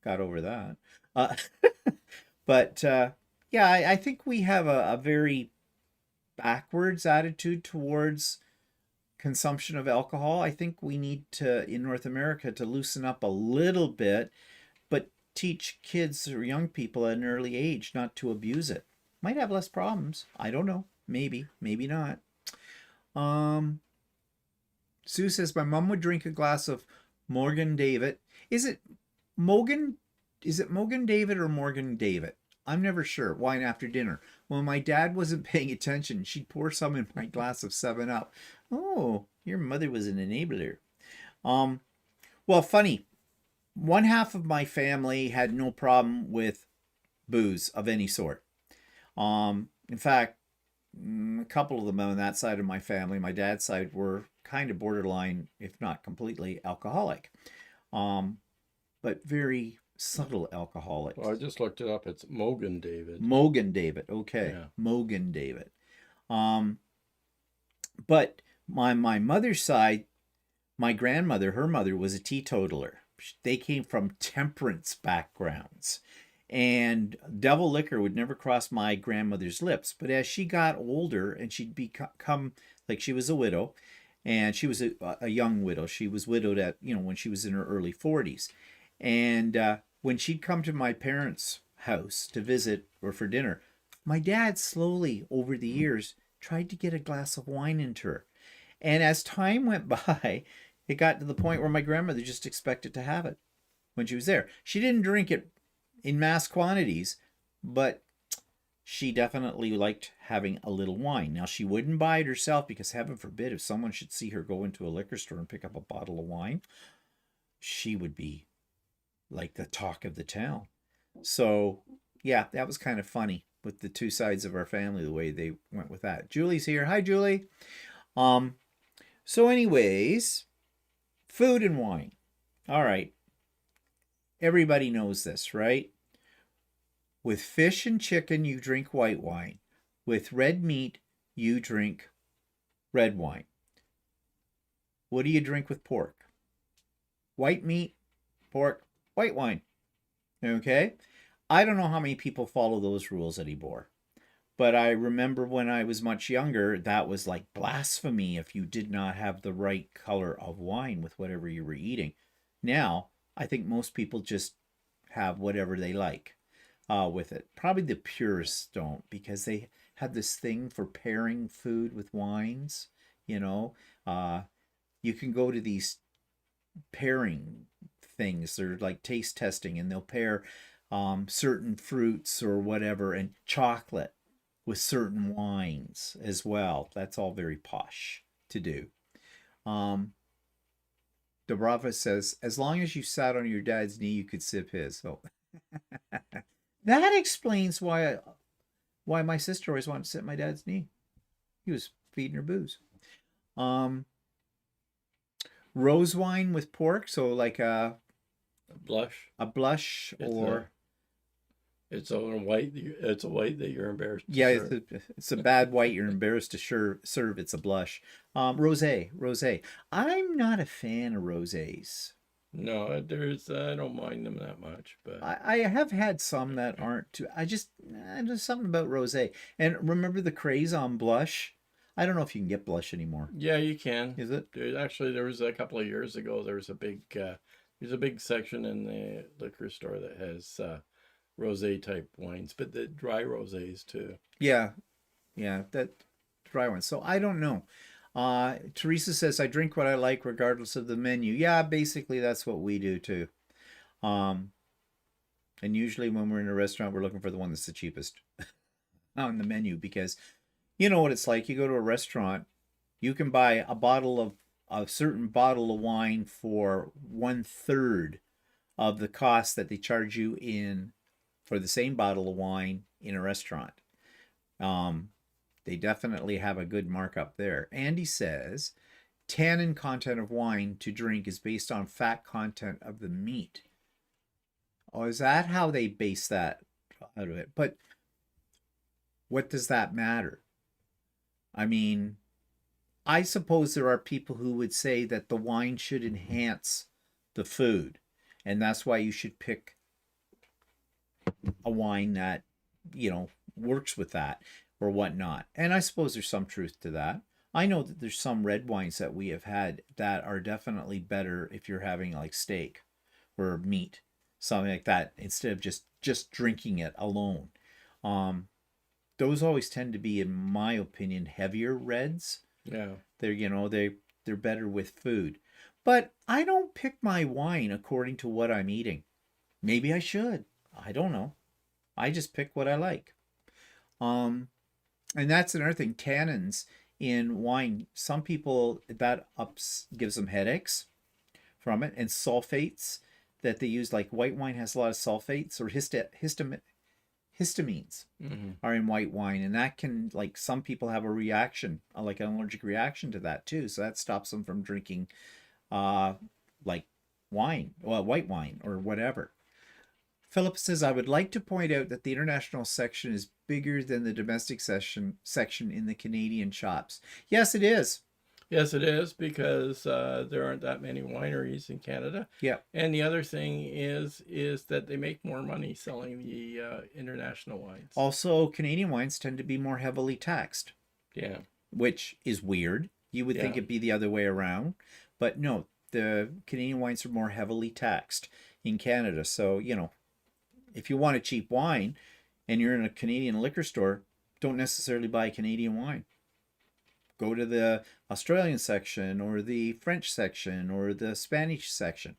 got over that. But yeah, I think we have a very backwards attitude towards consumption of alcohol. I think we need to, in North America, to loosen up a little bit, but teach kids or young people at an early age not to abuse it. Might have less problems. I don't know. Maybe, maybe not. Sue says my mom would drink a glass of Morgan David. Is it Mogan David or Morgan David? I'm never sure. Wine after dinner. When my dad wasn't paying attention, she'd pour some in my glass of 7-Up. Oh, your mother was an enabler. Well, funny. One half of my family had no problem with booze of any sort. In fact, a couple of them on that side of my family, my dad's side, were kind of borderline, if not completely, alcoholic. But very subtle alcoholics. Well, I just looked it up. It's Mogan David. Mogan David. Okay. Yeah. Mogan David. But my mother's side, my grandmother, her mother was a teetotaler. They came from temperance backgrounds. And devil liquor would never cross my grandmother's lips. But as she got older and she'd become, like, she was a widow, and she was a young widow. She was widowed at, when she was in her early 40s. And when she'd come to my parents' house to visit or for dinner, my dad slowly, over the years, tried to get a glass of wine into her. And as time went by, it got to the point where my grandmother just expected to have it when she was there. She didn't drink it in mass quantities, but she definitely liked having a little wine. Now, she wouldn't buy it herself because, heaven forbid, if someone should see her go into a liquor store and pick up a bottle of wine, she would be like the talk of the town. So, yeah, that was kind of funny with the two sides of our family, the way they went with that. Julie's here. Hi, Julie. So anyways, food and wine. All right. Everybody knows this, right? With fish and chicken, you drink white wine. With red meat, you drink red wine. What do you drink with pork? White meat, pork, white wine. Okay? I don't know how many people follow those rules anymore. But I remember when I was much younger, that was like blasphemy if you did not have the right color of wine with whatever you were eating. Now, I think most people just have whatever they like with it. Probably the purists don't, because they have this thing for pairing food with wines. You know, you can go to these pairing things. They're like taste testing, and they'll pair certain fruits or whatever and chocolate with certain wines as well. That's all very posh to do. Dobrava says, as long as you sat on your dad's knee, you could sip his. So that explains why my sister always wanted to sit at my dad's knee. He was feeding her booze. Rose wine with pork, so like a blush. A blush, or it's a white. It's a white that you're embarrassed to yeah, serve. it's a bad white you're embarrassed to serve. It's a blush. Rosé. I'm not a fan of rosés. No, I don't mind them that much, but I have had some that aren't too. There's something about rosé. And remember the craze on blush? I don't know if you can get blush anymore. yeah, you can. Is it? There was a couple of years ago. There's a big section in the liquor store that has rosé type wines, but the dry rosés too. Yeah, that dry one. So I don't know. Teresa says, I drink what I like regardless of the menu. Yeah, basically that's what we do too. And usually when we're in a restaurant, we're looking for the one that's the cheapest on the menu, because you know what it's like. You go to a restaurant, you can buy a certain bottle of wine for 1/3 of the cost that they charge you for the same bottle of wine in a restaurant. They definitely have a good markup there. Andy says, tannin content of wine to drink is based on fat content of the meat. Oh, is that how they base that out of it? But what does that matter? I mean, I suppose there are people who would say that the wine should enhance the food, and that's why you should pick a wine that, works with that or whatnot. And I suppose there's some truth to that. I know that there's some red wines that we have had that are definitely better if you're having like steak or meat, something like that, instead of just drinking it alone. Those always tend to be, in my opinion, heavier reds. Yeah. They're better with food. But I don't pick my wine according to what I'm eating. Maybe I should. I don't know. I just pick what I like. And that's another thing. Tannins in wine, some people, that gives them headaches from it. And sulfates that they use, like white wine has a lot of sulfates, or histamines are in white wine, and that can, like, some people have a reaction, like an allergic reaction to that too, so that stops them from drinking like white wine or whatever. Philip says, I would like to point out that the international section is bigger than the domestic section in the Canadian shops. Yes, it is. Yes, it is, because there aren't that many wineries in Canada. Yeah. And the other thing is that they make more money selling the international wines. Also, Canadian wines tend to be more heavily taxed. Yeah. Which is weird. You would think it'd be the other way around. But no, the Canadian wines are more heavily taxed in Canada. So, if you want a cheap wine and you're in a Canadian liquor store, don't necessarily buy Canadian wine. Go to the Australian section or the French section or the Spanish section.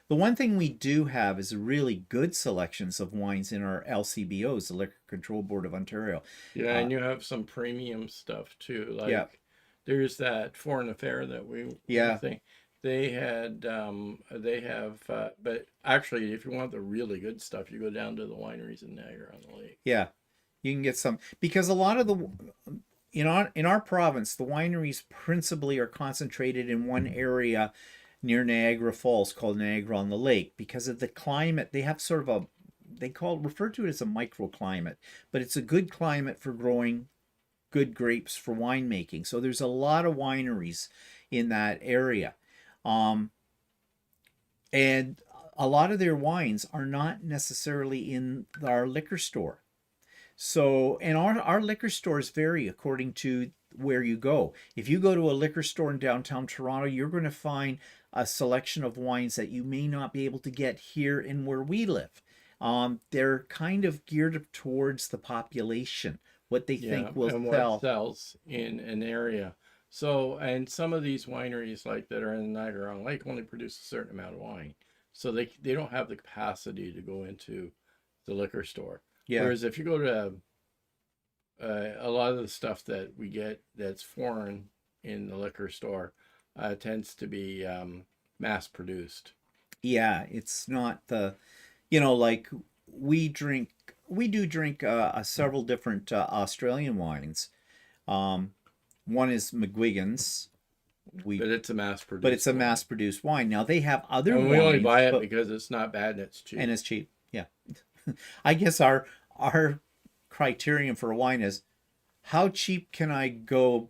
The one thing we do have is really good selections of wines in our LCBOs, the Liquor Control Board of Ontario. Yeah, and you have some premium stuff too. Like there's that Foreign Affair that we think they have, but actually, if you want the really good stuff, you go down to the wineries in Niagara-on-the-Lake. Yeah, you can get some, because a lot of the in our province, the wineries principally are concentrated in one area near Niagara Falls called Niagara-on-the-Lake. Because of the climate, they have sort of refer to it as a microclimate, but it's a good climate for growing good grapes for winemaking. So there's a lot of wineries in that area. And a lot of their wines are not necessarily in our liquor store. So, and our liquor stores vary according to where you go. If you go to a liquor store in downtown Toronto, you're going to find a selection of wines that you may not be able to get here in where we live. They're kind of geared towards the population, what they think will and what sell. sells in an area. So, and some of these wineries like that are in the Niagara on Lake only produce a certain amount of wine. So they don't have the capacity to go into the liquor store. Yeah. Whereas if you go to a lot of the stuff that we get that's foreign in the liquor store tends to be mass produced. Yeah, it's not the, like we do drink several different Australian wines. One is McGuigan's. But it's a mass produced. But it's a mass produced wine. Now they have other and wines. we only buy it because it's not bad and it's cheap. And it's cheap. Yeah. I guess our criterion for a wine is how cheap can I go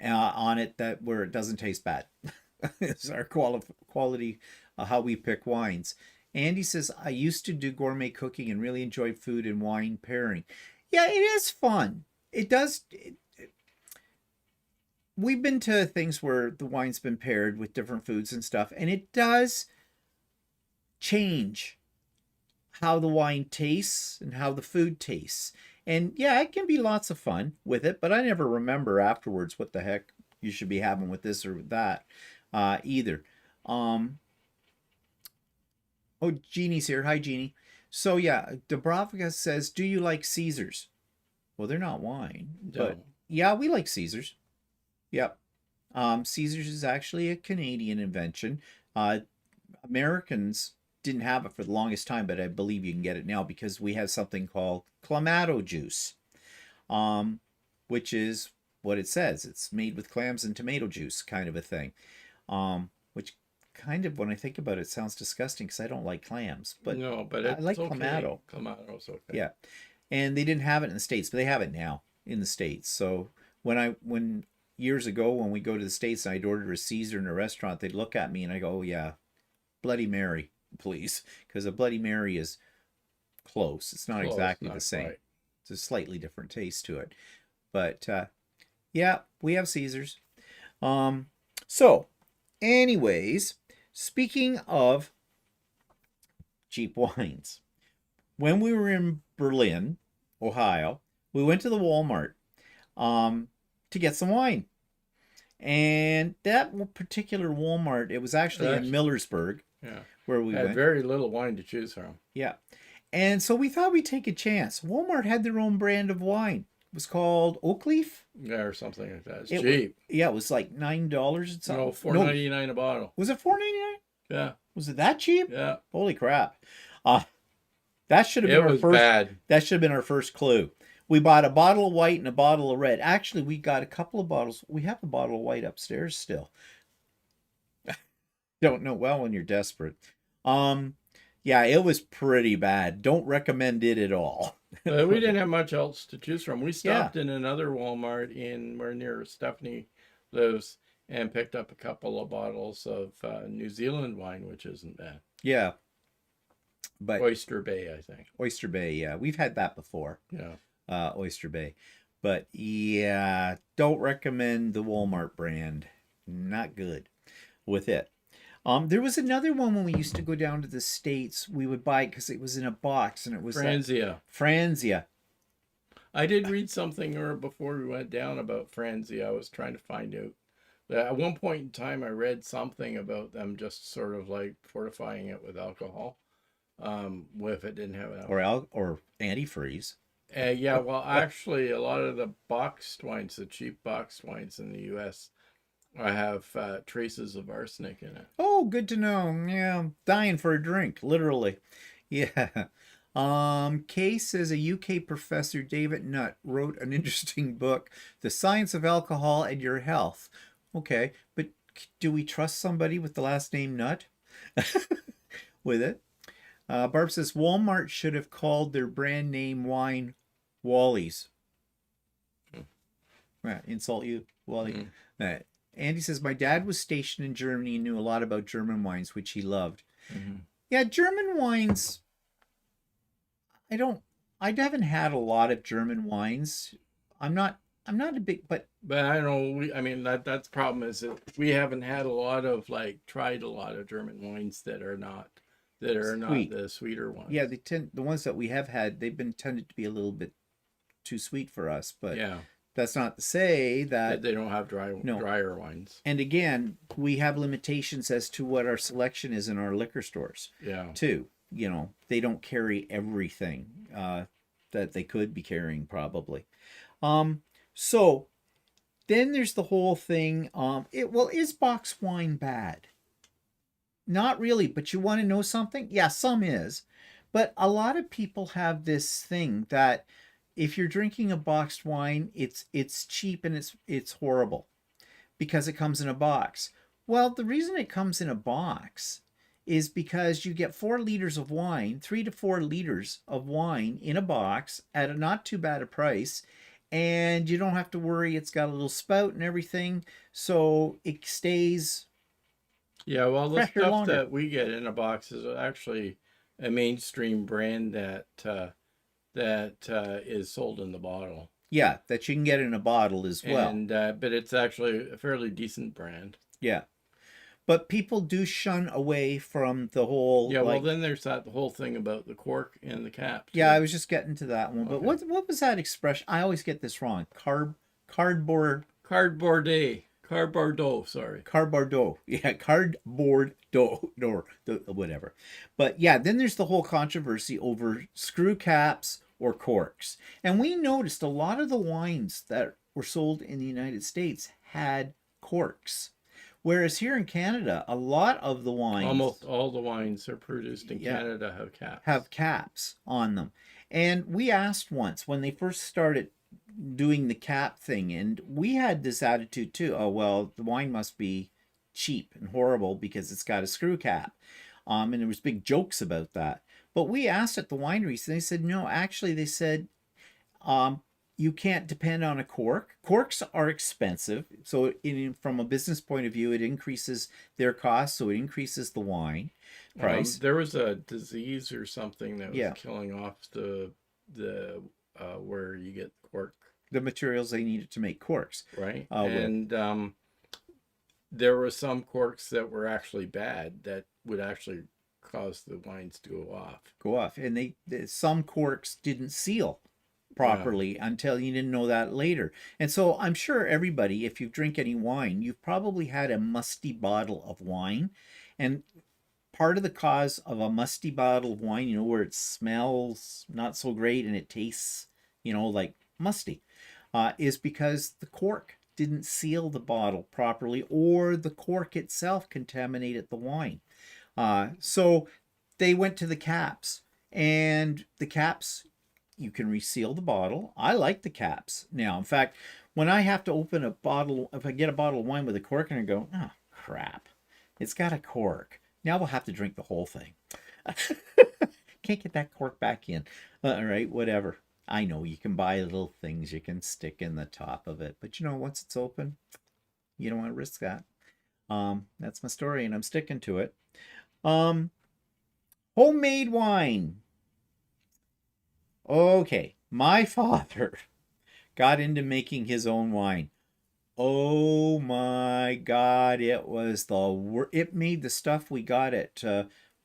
on it that where it doesn't taste bad. It's our quality how we pick wines. Andy says, I used to do gourmet cooking and really enjoyed food and wine pairing. Yeah, it is fun. It does. We've been to things where the wine's been paired with different foods and stuff, and it does change how the wine tastes and how the food tastes. And yeah, it can be lots of fun with it, but I never remember afterwards what the heck you should be having with this or that either. Oh, Jeannie's here. Hi, Jeannie. So yeah, Dubrovka says, do you like Caesars? Well, they're not wine, but yeah, we like Caesars. Yep. Caesars is actually a Canadian invention. Americans didn't have it for the longest time, but I believe you can get it now because we have something called Clamato juice, which is what it says. It's made with clams and tomato juice kind of a thing, which kind of, when I think about it, sounds disgusting because I don't like clams. But no, but I like okay. Clamato. Clamato's okay. Yeah. And they didn't have it in the States, but they have it now in the States. So when years ago when we go to the States and I'd order a Caesar in a restaurant, they'd look at me and I go, oh yeah, Bloody Mary, please. Because a Bloody Mary is close. It's not exactly the same. Quite. It's a slightly different taste to it. But yeah, we have Caesars. So anyways, speaking of cheap wines, when we were in Berlin, Ohio, we went to the Walmart to get some wine. And that particular Walmart, it was actually in Millersburg, where we went. Very little wine to choose from. Yeah. And so we thought we'd take a chance. Walmart had their own brand of wine. It was called Oak Leaf. Yeah, or something like that. It's cheap. Yeah, it was like $9 and something. No, $4.99 a bottle. Was it $4.99? Yeah. Was it that cheap? Yeah. Holy crap. That should have been our first. Bad. That should have been our first clue. We bought a bottle of white and a bottle of red. Actually, we got a couple of bottles. We have the bottle of white upstairs still. Don't know well when you're desperate. Yeah, it was pretty bad. Don't recommend it at all. We didn't have much else to choose from. We stopped in another Walmart where near Stephanie lives and picked up a couple of bottles of New Zealand wine, which isn't bad. Yeah. But Oyster Bay, I think. Oyster Bay, yeah. We've had that before. Yeah. Oyster Bay. But yeah, don't recommend the Walmart brand. Not good with it. There was another one when we used to go down to the States. We would buy it because it was in a box and it was Franzia. Franzia. I did read something before we went down about Franzia. I was trying to find out. At one point in time, I read something about them just sort of like fortifying it with alcohol. If it didn't have alcohol. Or antifreeze. Yeah, well, actually, a lot of the boxed wines, the cheap boxed wines in the U.S., I have traces of arsenic in it. Oh, good to know. Yeah, dying for a drink, literally. Yeah. Kay says a UK professor, David Nutt, wrote an interesting book, The Science of Alcohol and Your Health. Okay, but do we trust somebody with the last name Nutt with it? Barb says Walmart should have called their brand name wine Wally's. Insult you, Wally. Uh, Andy says my dad was stationed in Germany and knew a lot about German wines, which he loved. Yeah, German wines. I haven't had a lot of German wines. I'm not a big, but I don't know. I mean, that's the problem is that we haven't had a lot of tried a lot of German wines that are not sweet. the sweeter ones. Yeah, the ones that we have had, they've been tended to be a little bit too sweet for us. But yeah, that's not to say that they don't have drier wines. And again, we have limitations as to what our selection is in our liquor stores. Yeah. Too. They don't carry everything that they could be carrying probably. So then there's the whole thing. Is box wine bad? Not really, but you want to know something? Yeah, some is. But a lot of people have this thing that if you're drinking a boxed wine, it's cheap and it's horrible because it comes in a box. Well, the reason it comes in a box is because you get 4 liters of wine, 3 to 4 liters of wine in a box at a not too bad a price, and you don't have to worry. It's got a little spout and everything, so it stays. Yeah, well, the stuff longer. that we get in a box is actually a mainstream brand that is sold in the bottle. Yeah, that you can get in a bottle as well. And but it's actually a fairly decent brand. Yeah. But people do shun away from the whole. Yeah, well, then there's the whole thing about the cork and the cap. Yeah, I was just getting to that one. But what was that expression? I always get this wrong. Cardboard. Cardboardo, sorry. Cardboardo. Yeah, cardboard dough, or whatever. But yeah, then there's the whole controversy over screw caps or corks. And we noticed a lot of the wines that were sold in the United States had corks. Whereas here in Canada, a lot of the wines... Almost all the wines are produced in Canada have caps. Have caps on them. And we asked once when they first started doing the cap thing, and we had this attitude too. Oh, well, the wine must be cheap and horrible because it's got a screw cap. And there was big jokes about that. But we asked at the wineries, and they said, no, actually, they said, you can't depend on a cork. Corks are expensive. So from a business point of view, it increases their cost. So it increases the wine price. There was a disease or something that was killing off the where you get cork. The materials they needed to make corks. Right. And there were some corks that were actually bad that would actually cause the wines to go off. And some corks didn't seal properly until you didn't know that later. And so I'm sure everybody, if you drink any wine, you've probably had a musty bottle of wine. And part of the cause of a musty bottle of wine, where it smells not so great and it tastes, like musty, is because the cork didn't seal the bottle properly, or the cork itself contaminated the wine. So they went to the caps, and the caps, you can reseal the bottle. I like the caps now. In fact, when I have to open a bottle, if I get a bottle of wine with a cork and I go, oh, crap, it's got a cork. Now we'll have to drink the whole thing. Can't get that cork back in. All right, whatever. I know you can buy little things you can stick in the top of it. But once it's open, you don't want to risk that. That's my story, and I'm sticking to it. Homemade wine. Okay, my father got into making his own wine. Oh my God, it was it made the stuff we got at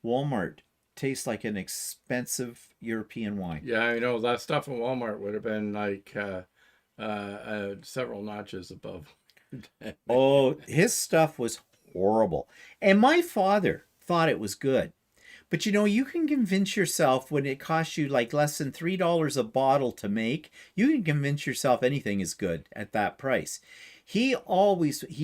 Walmart taste like an expensive European wine. Yeah, I know that stuff in Walmart would have been like several notches above. Oh, his stuff was horrible. And my father thought it was good. But you can convince yourself when it costs you like less than $3 a bottle to make, you can convince yourself anything is good at that price. He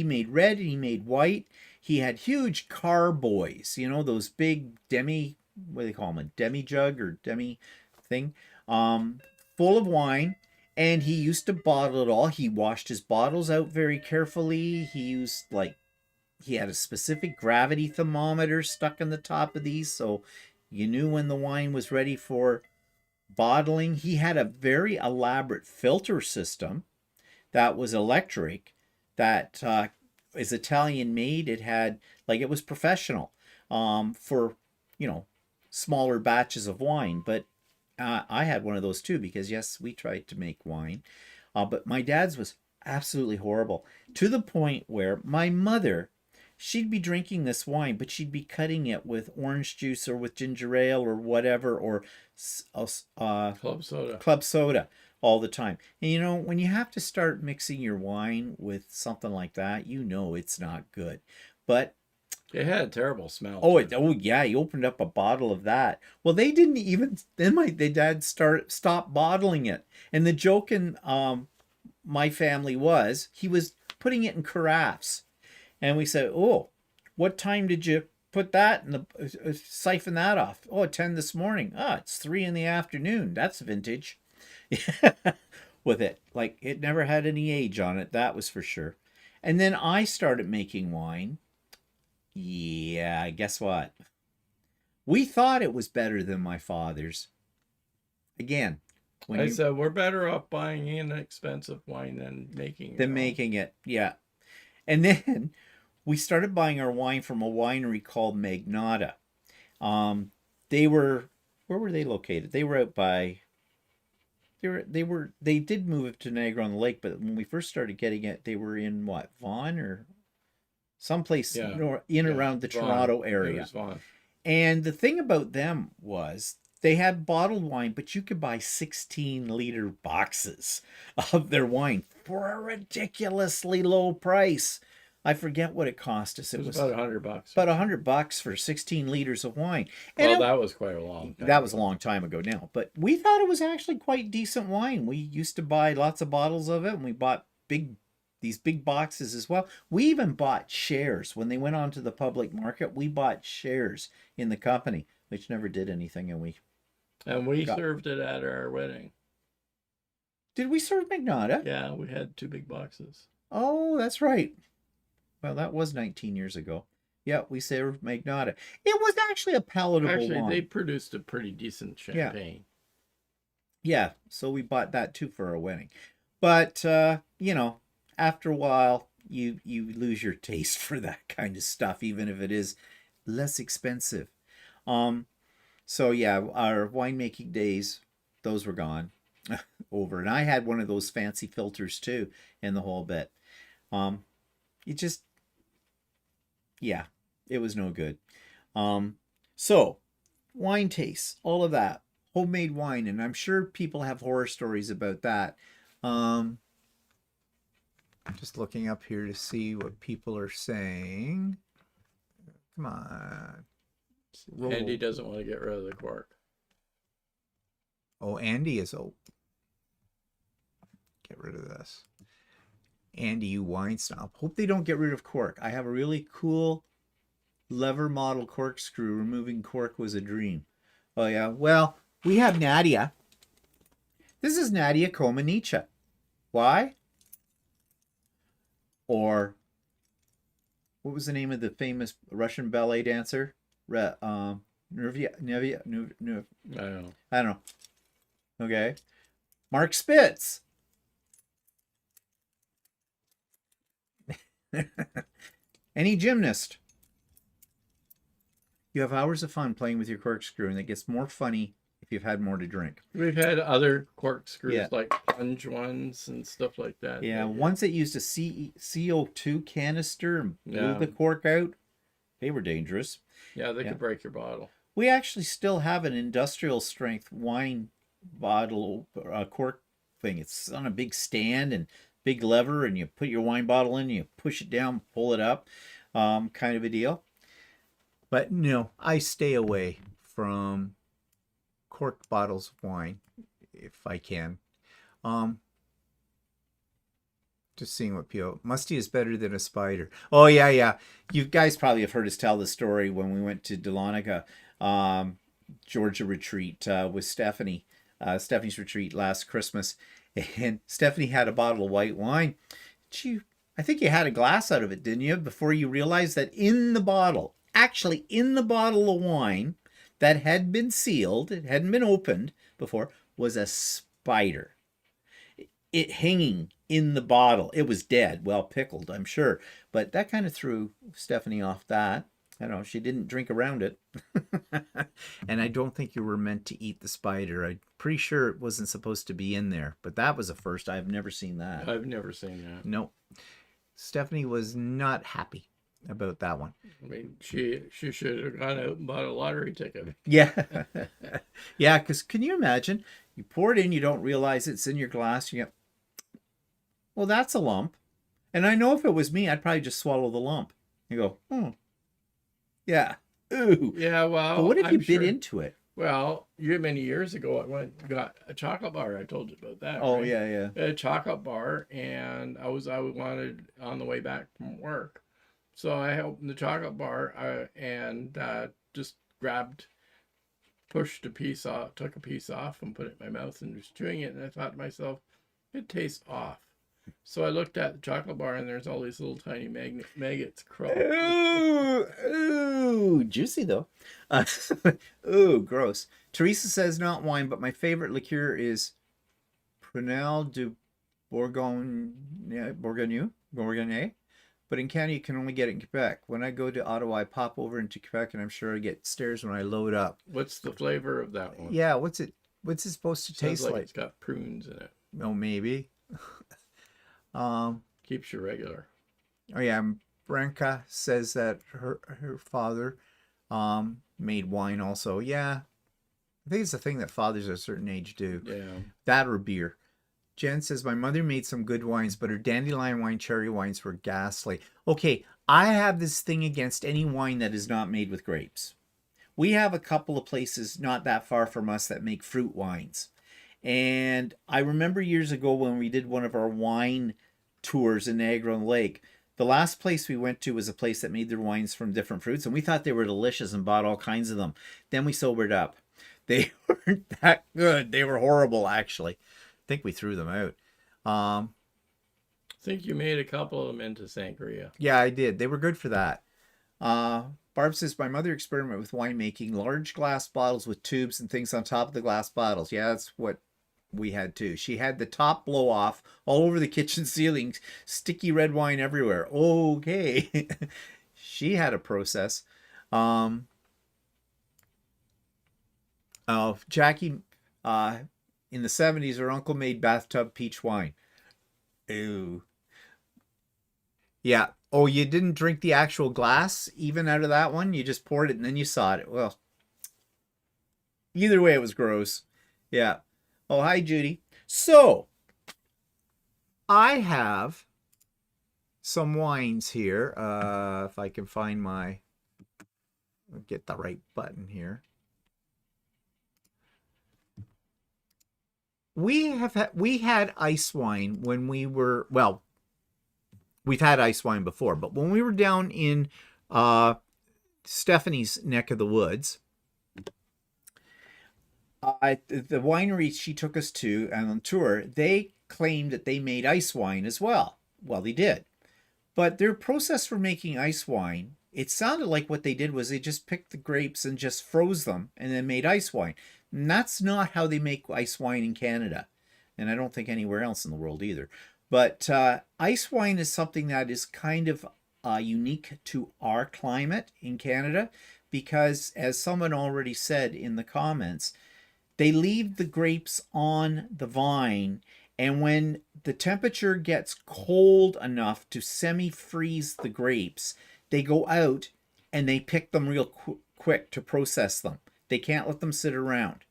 made red and he made white. He had huge carboys, those big what do they call them? A demi jug or demi thing, full of wine. And he used to bottle it all. He washed his bottles out very carefully. He had a specific gravity thermometer stuck on the top of these, so You knew when the wine was ready for bottling. He had a very elaborate filter system that was electric, that is Italian made. It had, like, it was professional for, you know, smaller batches of wine. But I had one of those too, because yes, we tried to make wine. But my dad's was absolutely horrible, to the point where my mother, she'd be drinking this wine, but she'd be cutting it with orange juice or with ginger ale or whatever, or Club soda. club soda all the time. And you know, when you have to start mixing your wine with something like that, you know it's not good. But It had a terrible smell. oh, too. oh yeah, you opened up a bottle of that. Well, they didn't even then. My dad stopped bottling it, and the joke in my family was he was putting it in carafes, and we said, "Oh, what time did you put that in the siphon that off?" "Oh, 10 this morning." "Ah, it's 3 in the afternoon. That's vintage." With it, like, it never had any age on it. That was for sure. And then I started making wine. Yeah, guess what? We thought it was better than my father's. Again, when I you said we're better off buying inexpensive wine than making than making it, yeah. And then we started buying our wine from a winery called Magnata. They were, where were they located? They were out by, they did move it to Niagara on the Lake, but when we first started getting it, they were in what, Vaughan or someplace Yeah. in Yeah, around the Vaughan. Toronto It area. was Vaughan. And the thing about them was they had bottled wine, but you could buy 16-liter boxes of their wine for a ridiculously low price. I forget what it cost us. It It was was about $100. about $100 for 16 liters of wine. And Well, that was quite a long time. that was a long time ago now, but we thought it was actually quite decent wine. We used to buy lots of bottles of it, and we bought these big boxes as well. We even bought shares when they went onto the public market. We bought shares in the company, which never did anything, and we served it at our wedding. did we serve Magnata? Yeah, we had 2 big boxes. Oh, that's right. Well, that was 19 years ago. Yeah, we served Magnata. It was actually a palatable Actually, wine. they produced a pretty decent champagne. Yeah, so we bought that too for our wedding. But you know, after a while, you lose your taste for that kind of stuff, even if it is less expensive. So yeah, our winemaking days, those were gone, over. And I had one of those fancy filters too, and the whole bit. It just, yeah, it was no good. So wine tastes, all of that, homemade wine, and I'm sure people have horror stories about that. Just looking up here to see what people are saying. Come on. Andy doesn't want to get rid of the cork. Oh, Andy is get rid of this. Andy, you wine snob. Hope they don't get rid of cork. I have a really cool lever model corkscrew. Removing cork was a dream. Oh yeah. Well, we have Nadia. This is Nadia Comaneci. Why? Or what was the name of the famous Russian ballet dancer? I don't know. Okay. Mark Spitz. Any gymnast. You have hours of fun playing with your corkscrew, and it gets more funny if you've had more to drink. We've had other corkscrews, Yeah. like plunge ones and stuff like that. Yeah, once it used a CO2 canister and blew Yeah. the cork out. They were dangerous. Yeah, they could break your bottle. We actually still have an industrial strength wine bottle cork thing. It's on a big stand and big lever, and you put your wine bottle in, you push it down, pull it up, kind of a deal. But no, I stay away from corked bottles of wine if I can. Just seeing what people. Musty is better than a spider. Oh yeah, yeah. You guys probably have heard us tell the story when we went to Dahlonega, Georgia retreat with Stephanie. Stephanie's retreat last Christmas, and Stephanie had a bottle of white wine. I think you had a glass out of it, didn't you? Before you realized that in the bottle, actually in the bottle of wine, that had been sealed, it hadn't been opened before, was a spider. It hanging in the bottle. It was dead, well pickled, I'm sure. But that kind of threw Stephanie off that. I don't know, she didn't drink around it. And I don't think you were meant to eat the spider. I'm pretty sure it wasn't supposed to be in there. But that was a first. I've never seen that. I've never seen that. No. Stephanie was not happy about that one. I mean, she should have gone out and bought a lottery ticket. Yeah. Yeah, because can you imagine? You pour it in, you don't realize it's in your glass. You go, well, that's a lump. And I know if it was me, I'd probably just swallow the lump. You go, yeah. Ooh. Yeah, well, But what if you sure, bit into it? Well, many years ago, I went and got a chocolate bar. I told you about that. Oh, right? yeah. A chocolate bar, and I wanted on the way back from work, so I opened the chocolate bar and just pushed a piece off, took a piece off, and put it in my mouth and was chewing it. And I thought to myself, it tastes off. So I looked at the chocolate bar, and there's all these little tiny maggots crawling. Ooh, juicy though. Ooh, gross. Teresa says not wine, but my favorite liqueur is Prunelle du Bourgogne. But in Canada, you can only get it in Quebec. When I go to Ottawa, I pop over into Quebec, and I'm sure I get stares when I load up. What's the flavor of that one? Yeah, what's it supposed to Sounds taste like? It's got prunes in it. Oh, maybe. Keeps you regular. Oh yeah, Branka says that her father made wine also. Yeah, I think it's a thing that fathers at a certain age do. Yeah. That or beer. Jen says, my mother made some good wines, but her dandelion wine, cherry wines were ghastly. Okay, I have this thing against any wine that is not made with grapes. We have a couple of places not that far from us that make fruit wines. And I remember years ago when we did one of our wine tours in Niagara-on-the-Lake, the last place we went to was a place that made their wines from different fruits, and we thought they were delicious and bought all kinds of them. Then we sobered up. They weren't that good. They were horrible, actually. I think we threw them out. I think you made a couple of them into sangria. Yeah, I did. They were good for that. Barb says, my mother experimented with winemaking, large glass bottles with tubes and things on top of the glass bottles. Yeah, that's what we had too. She had the top blow off all over the kitchen ceiling, sticky red wine everywhere. Okay. She had a process. Jackie, in the 70s, her uncle made bathtub peach wine. Ew. Yeah. Oh, you didn't drink the actual glass even out of that one? You just poured it and then you sawed it. Well, either way, it was gross. Yeah. Oh, hi, Judy. So, I have some wines here. If I can find get the right button here. We had ice wine when we were, well, we've had ice wine before, but when we were down in Stephanie's neck of the woods, the winery she took us to on tour, they claimed that they made ice wine as well. Well, they did. But their process for making ice wine, it sounded like what they did was they just picked the grapes and just froze them and then made ice wine. And that's not how they make ice wine in Canada. And I don't think anywhere else in the world either. But ice wine is something that is kind of unique to our climate in Canada because, as someone already said in the comments, they leave the grapes on the vine, and when the temperature gets cold enough to semi-freeze the grapes, they go out and they pick them real quick to process them. They can't let them sit around.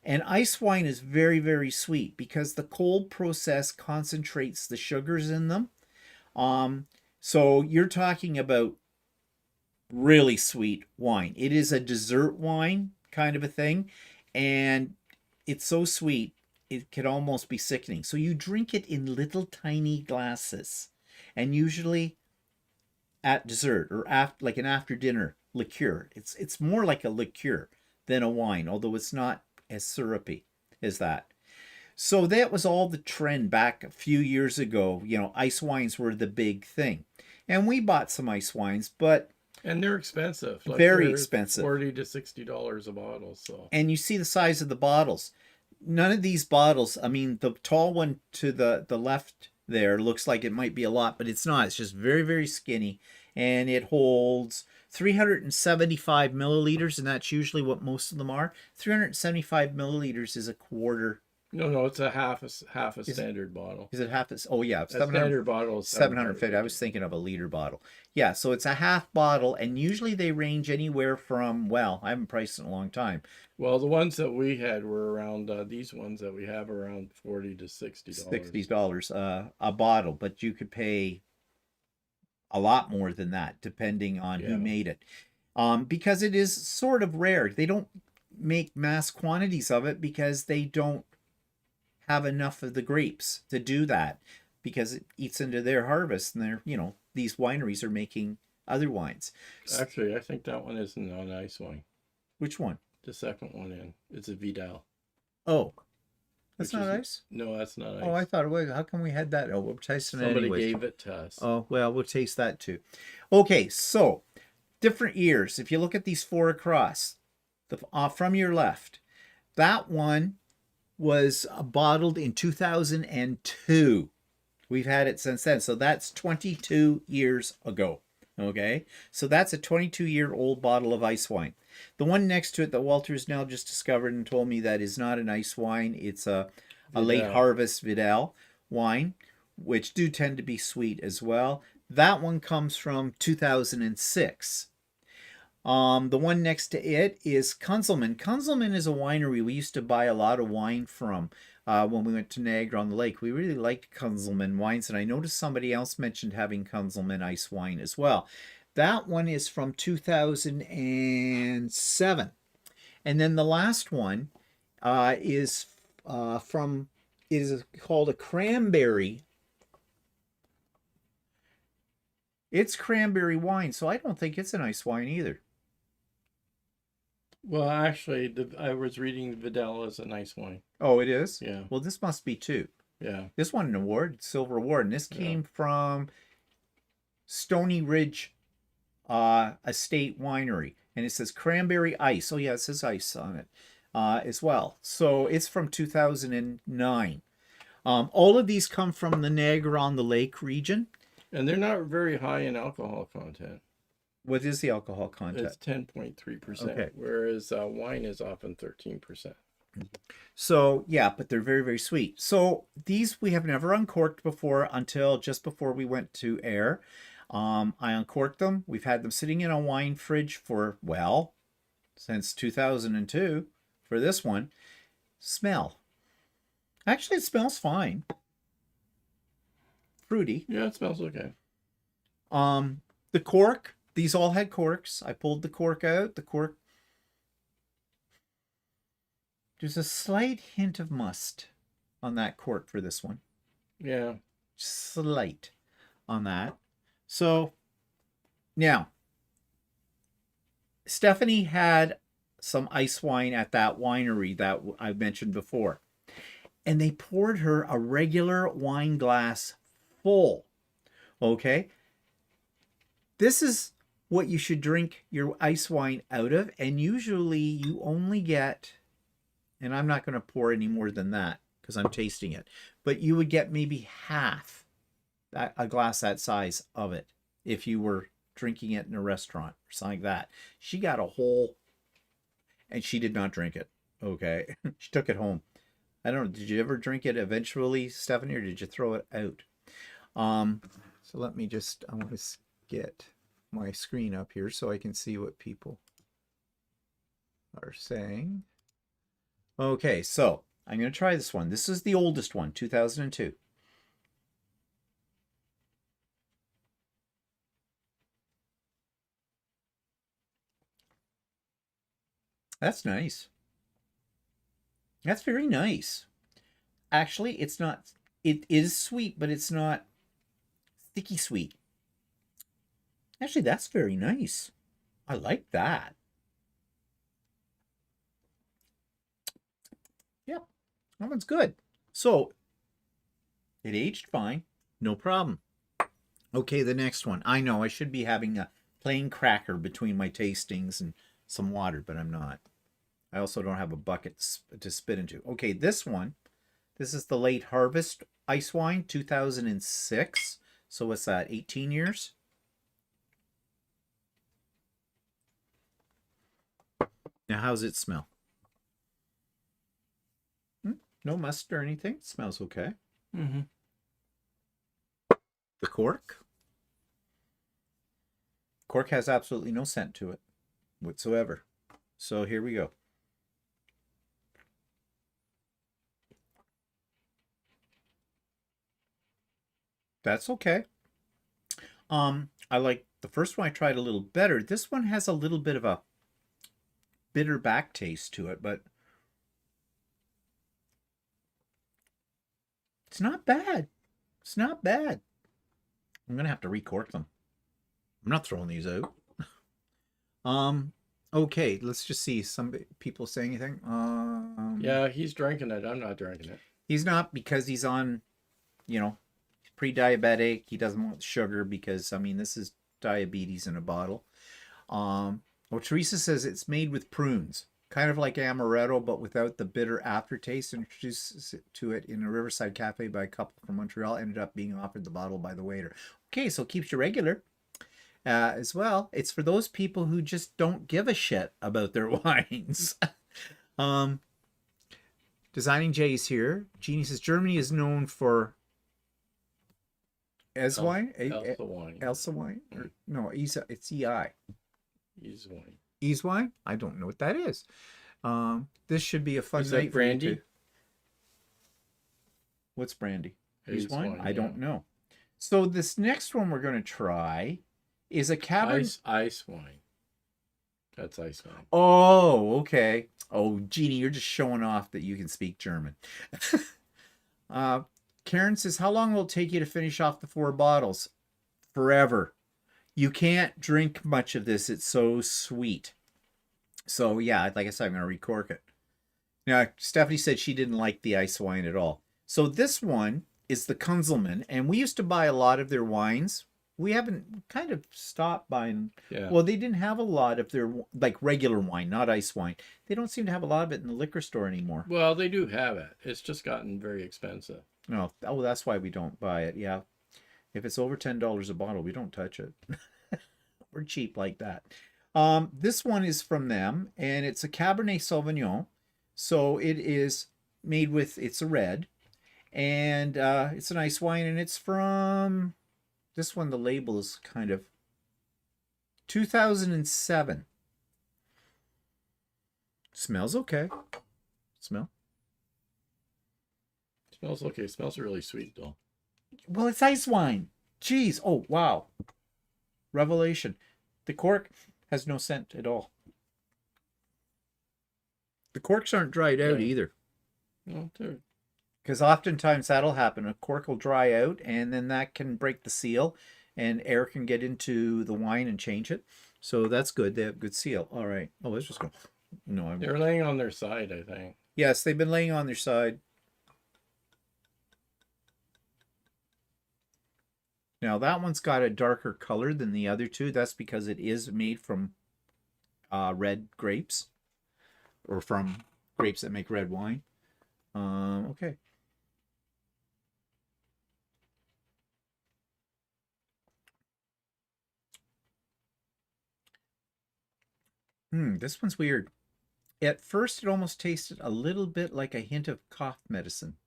And ice wine is very, very sweet because the cold process concentrates the sugars in them. So you're talking about really sweet wine. It is a dessert wine kind of a thing. And it's so sweet, it could almost be sickening. So you drink it in little tiny glasses. And usually at dessert or like an after dinner liqueur. It's more like a liqueur than a wine, although it's not as syrupy as that. So that was all the trend back a few years ago. You know, ice wines were the big thing. And we bought some ice wines, but And they're expensive. Like Very they're expensive. $40 to $60 a bottle. So And you see the size of the bottles. None of these bottles, I mean, the tall one to the left there looks like it might be a lot, but it's not. It's just very, very skinny. And it holds 375 milliliters, and that's usually what most of them are. 375 milliliters is a quarter. no, it's a half a Is, standard bottle. is it half? Oh, yeah. A standard bottle is 750. I was thinking of a liter bottle. Yeah, so it's a half bottle, and usually they range anywhere from, well, I haven't priced in a long time. Well, the ones that we had were around, these ones that we have are around $40 to $60. $60 a bottle, but you could pay a lot more than that depending on who made it. Because it is sort of rare. They don't make mass quantities of it because they don't have enough of the grapes to do that, because it eats into their harvest, and they're, these wineries are making other wines. Actually, I think that one isn't an ice wine. Which one? The second one in. It's a Vidal. Oh, that's not ice? No, that's not ice. Oh, I thought it was. How come we had that? Oh, we're tasting it anyways. Somebody gave it to us. Oh, well, we'll taste that too. Okay, so different years. If you look at these four across, from your left, that one was bottled in 2002. We've had it since then. So that's 22 years ago. Okay, so that's a 22-year-old bottle of ice wine. The one next to it that Walter's now just discovered and told me that is not an ice wine. It's a late harvest Vidal wine, which do tend to be sweet as well. That one comes from 2006. The one next to it is Kunzelman. Kunzelman is a winery we used to buy a lot of wine from when we went to Niagara on the Lake. We really liked Kunzelman wines, and I noticed somebody else mentioned having Kunzelman ice wine as well. That one is from 2007. And then the last one is called a cranberry. It's cranberry wine, so I don't think it's an ice wine either. Well, actually, I was reading the Vidal as a nice wine. Oh, it is? Yeah. Well, this must be too. Yeah. This won an award, silver award, and this came from Stony Ridge Estate Winery, and it says cranberry ice. Oh yeah, it says ice on it as well. So it's from 2009. All of these come from the Niagara-on-the-Lake region. And they're not very high in alcohol content. What is the alcohol content? It's 10.3%, Okay. whereas wine is often 13%. So, yeah, but they're very, very sweet. So these we have never uncorked before until just before we went to air. I uncorked them. We've had them sitting in a wine fridge for, well, since 2002 for this one. Smell. Actually, it smells fine. Fruity. Yeah, it smells okay. The cork, these all had corks. I pulled the cork out. The cork, there's a slight hint of must on that cork for this one. Yeah. Slight on that. So now, Stephanie had some ice wine at that winery that I mentioned before, and they poured her a regular wine glass full. Okay, this is what you should drink your ice wine out of, and usually you only get, and I'm not going to pour any more than that because I'm tasting it, but you would get maybe half a glass that size of it if you were drinking it in a restaurant or something like that. She got a whole, and she did not drink it. Okay, she took it home. I don't know, did you ever drink it eventually, Stephanie, or did you throw it out? So let me just, I want to get my screen up here so I can see what people are saying. Okay, so I'm going to try this one. This is the oldest one, 2002. That's nice. That's very nice. Actually, it's not, it is sweet, but it's not sticky sweet. Actually, that's very nice. I like that. Yep, that one's good. So, it aged fine. No problem. Okay, the next one. I know I should be having a plain cracker between my tastings and some water, but I'm not. I also don't have a bucket to spit into. Okay, this one, this is the Late Harvest Ice Wine, 2006. So what's that, 18 years? Now, how's it smell? No must or anything. It smells okay. Mm-hmm. The cork? Cork has absolutely no scent to it whatsoever. So here we go. That's okay. I like the first one I tried a little better. This one has a little bit of a bitter back taste to it, but it's not bad. It's not bad. I'm gonna have to recork them. I'm not throwing these out. Okay, let's just see. Some people say anything. Yeah, he's drinking it. I'm not drinking it. He's not, because he's on, pre-diabetic. He doesn't want sugar because, I mean, this is diabetes in a bottle. Well, Teresa says it's made with prunes, kind of like amaretto, but without the bitter aftertaste. Introduces it to it in a Riverside Cafe by a couple from Montreal. Ended up being offered the bottle by the waiter. Okay, so it keeps you regular. As well, it's for those people who just don't give a shit about their wines. Designing Jay's here. Jeannie says Germany is known for Elsa wine. Elsa wine. Or, no, Isa. It's EI. Ease wine. Ease wine. I don't know what that is. This should be a fun Is night that brandy? for you too. What's brandy? Ease wine. I don't know. So this next one we're going to try is a Cabernet ice wine. That's ice wine. Oh, okay. Oh, Jeannie, you're just showing off that you can speak German. Karen says, how long will it take you to finish off the 4 bottles? Forever. You can't drink much of this. It's so sweet. So, yeah, like I said, I'm going to recork it. Now, Stephanie said she didn't like the ice wine at all. So this one is the Kunzelmann, and we used to buy a lot of their wines. We haven't kind of stopped buying. Yeah. Well, they didn't have a lot of their, like, regular wine, not ice wine. They don't seem to have a lot of it in the liquor store anymore. Well, they do have it. It's just gotten very expensive. No, oh, that's why we don't buy it. Yeah. If it's over $10 a bottle, we don't touch it. We're cheap like that. This one is from them, and it's a Cabernet Sauvignon. So it is made with, it's a red, and it's a nice wine, and it's from... This one, the label is kind of 2007. Smells okay. Smell? Smells okay. It smells really sweet, though. Well, it's ice wine. Jeez. Oh, wow. Revelation. The cork has no scent at all. The corks aren't dried out either. No, they're... Because oftentimes that'll happen. A cork will dry out, and then that can break the seal, and air can get into the wine and change it. So that's good. They have good seal. All right. Oh, let's just go. No, they're laying on their side, I think. Yes, they've been laying on their side. Now that one's got a darker color than the other two. That's because it is made from red grapes, or from grapes that make red wine. Okay. This one's weird. At first, it almost tasted a little bit like a hint of cough medicine.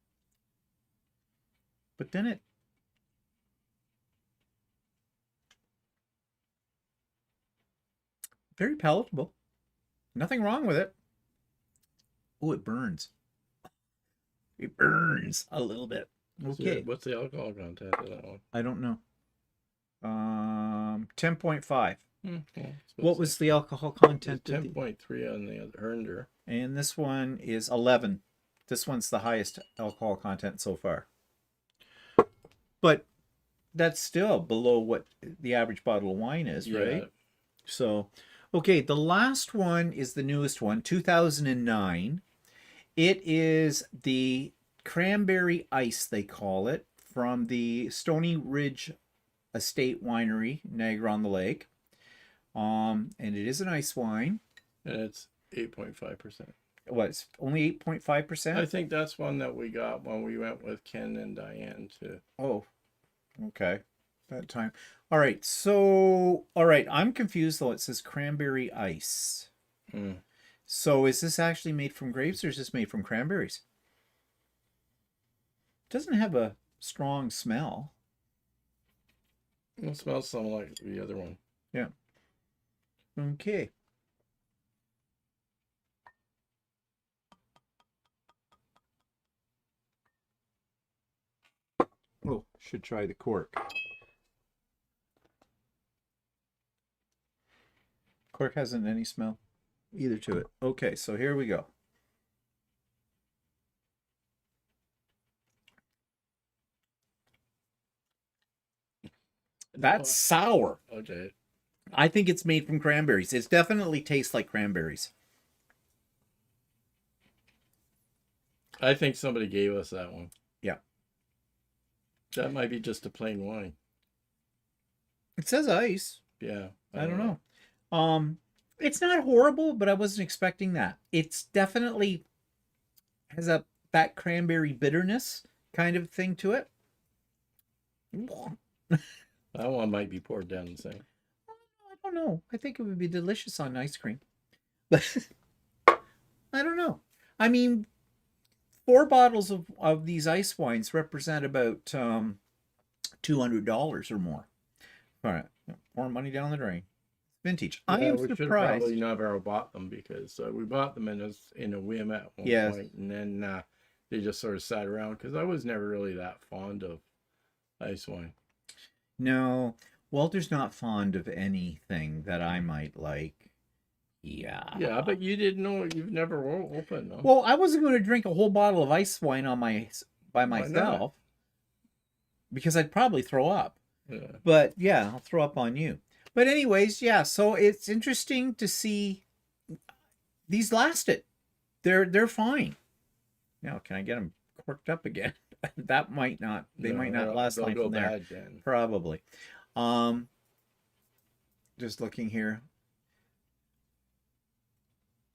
But then it... Very palatable. Nothing wrong with it. Oh, it burns. It burns a little bit. Okay. What's the alcohol content of that one? I don't know. 10.5. Yeah, what was the alcohol content? 10.3 on the other Hernder. And this one is 11. This one's the highest alcohol content so far. But that's still below what the average bottle of wine is, right? So, okay, the last one is the newest one, 2009. It is the cranberry ice, they call it, from the Stony Ridge Estate Winery, Niagara-on-the-Lake. And it is an ice wine. And it's 8.5%. What's only I 8.5%? think that's one that we got when we went with Ken and Diane to. Oh, okay. That time. All right. So, all right. I'm confused though. It says cranberry ice. Mm. So is this actually made from grapes or is this made from cranberries? It doesn't have a strong smell. It smells something like the other one. Yeah. Okay. Oh, should try the cork. Cork hasn't any smell either to it. Okay, so here we go. That's sour. Okay. I think it's made from cranberries. It definitely tastes like cranberries. I think somebody gave us that one. Yeah. That might be just a plain wine. It says ice. Yeah. I don't know. It's not horrible, but I wasn't expecting that. It's definitely has that cranberry bitterness kind of thing to it. That one might be poured down the same. I don't know. I think it would be delicious on ice cream. But I don't know. I mean, 4 bottles of these ice wines represent about $200 or more. All right. More money down the drain. Vintage. I am we should have surprised. probably never bought them because we bought them in a whim at one Yes. point, and then they just sort of sat around because I was never really that fond of ice wine. No, Walter's not fond of anything that I might like. Yeah. Yeah, but you didn't know you've never opened them. Well, I wasn't going to drink a whole bottle of ice wine by Why myself not? because I'd probably throw up. Yeah. But yeah, I'll throw up on you. But anyways, yeah, so it's interesting to see these lasted. They're fine. Now, can I get them corked up again? That might not. They might not last they'll long go from there. bad then. Probably. Just looking here.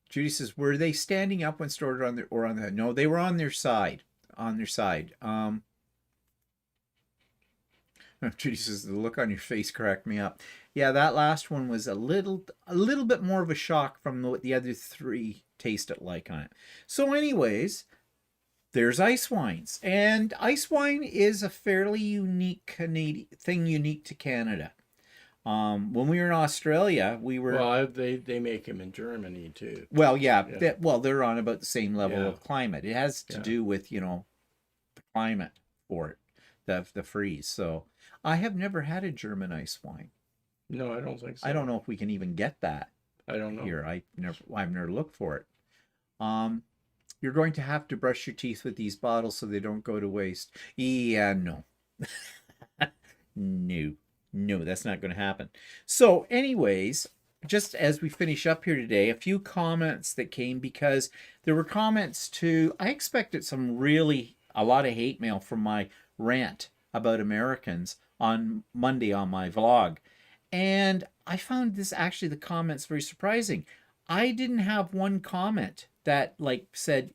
Judy says, were they standing up when stored on their or on the? No, they were on their side. On their side. Judy says the look on your face cracked me up. Yeah, that last one was a little bit more of a shock from what the other 3 tasted like on it. So, anyways, there's ice wines, and ice wine is a fairly unique Canadian thing, unique to Canada. When we were in Australia, we were Well, they make them in Germany too. well, yeah, Yeah. they're on about the same level Yeah. of climate. It has to Yeah. do with the climate for it, the freeze. So I have never had a German ice wine. No, I don't think so. I don't know if we can even get that I don't know. here. I've never looked for it. You're going to have to brush your teeth with these bottles so they don't go to waste. Yeah, no. No, that's not going to happen. So, anyways, just as we finish up here today, a few comments that came because there were comments I expected a lot of hate mail from my rant about Americans on Monday on my vlog. And I found the comments very surprising. I didn't have one comment that said,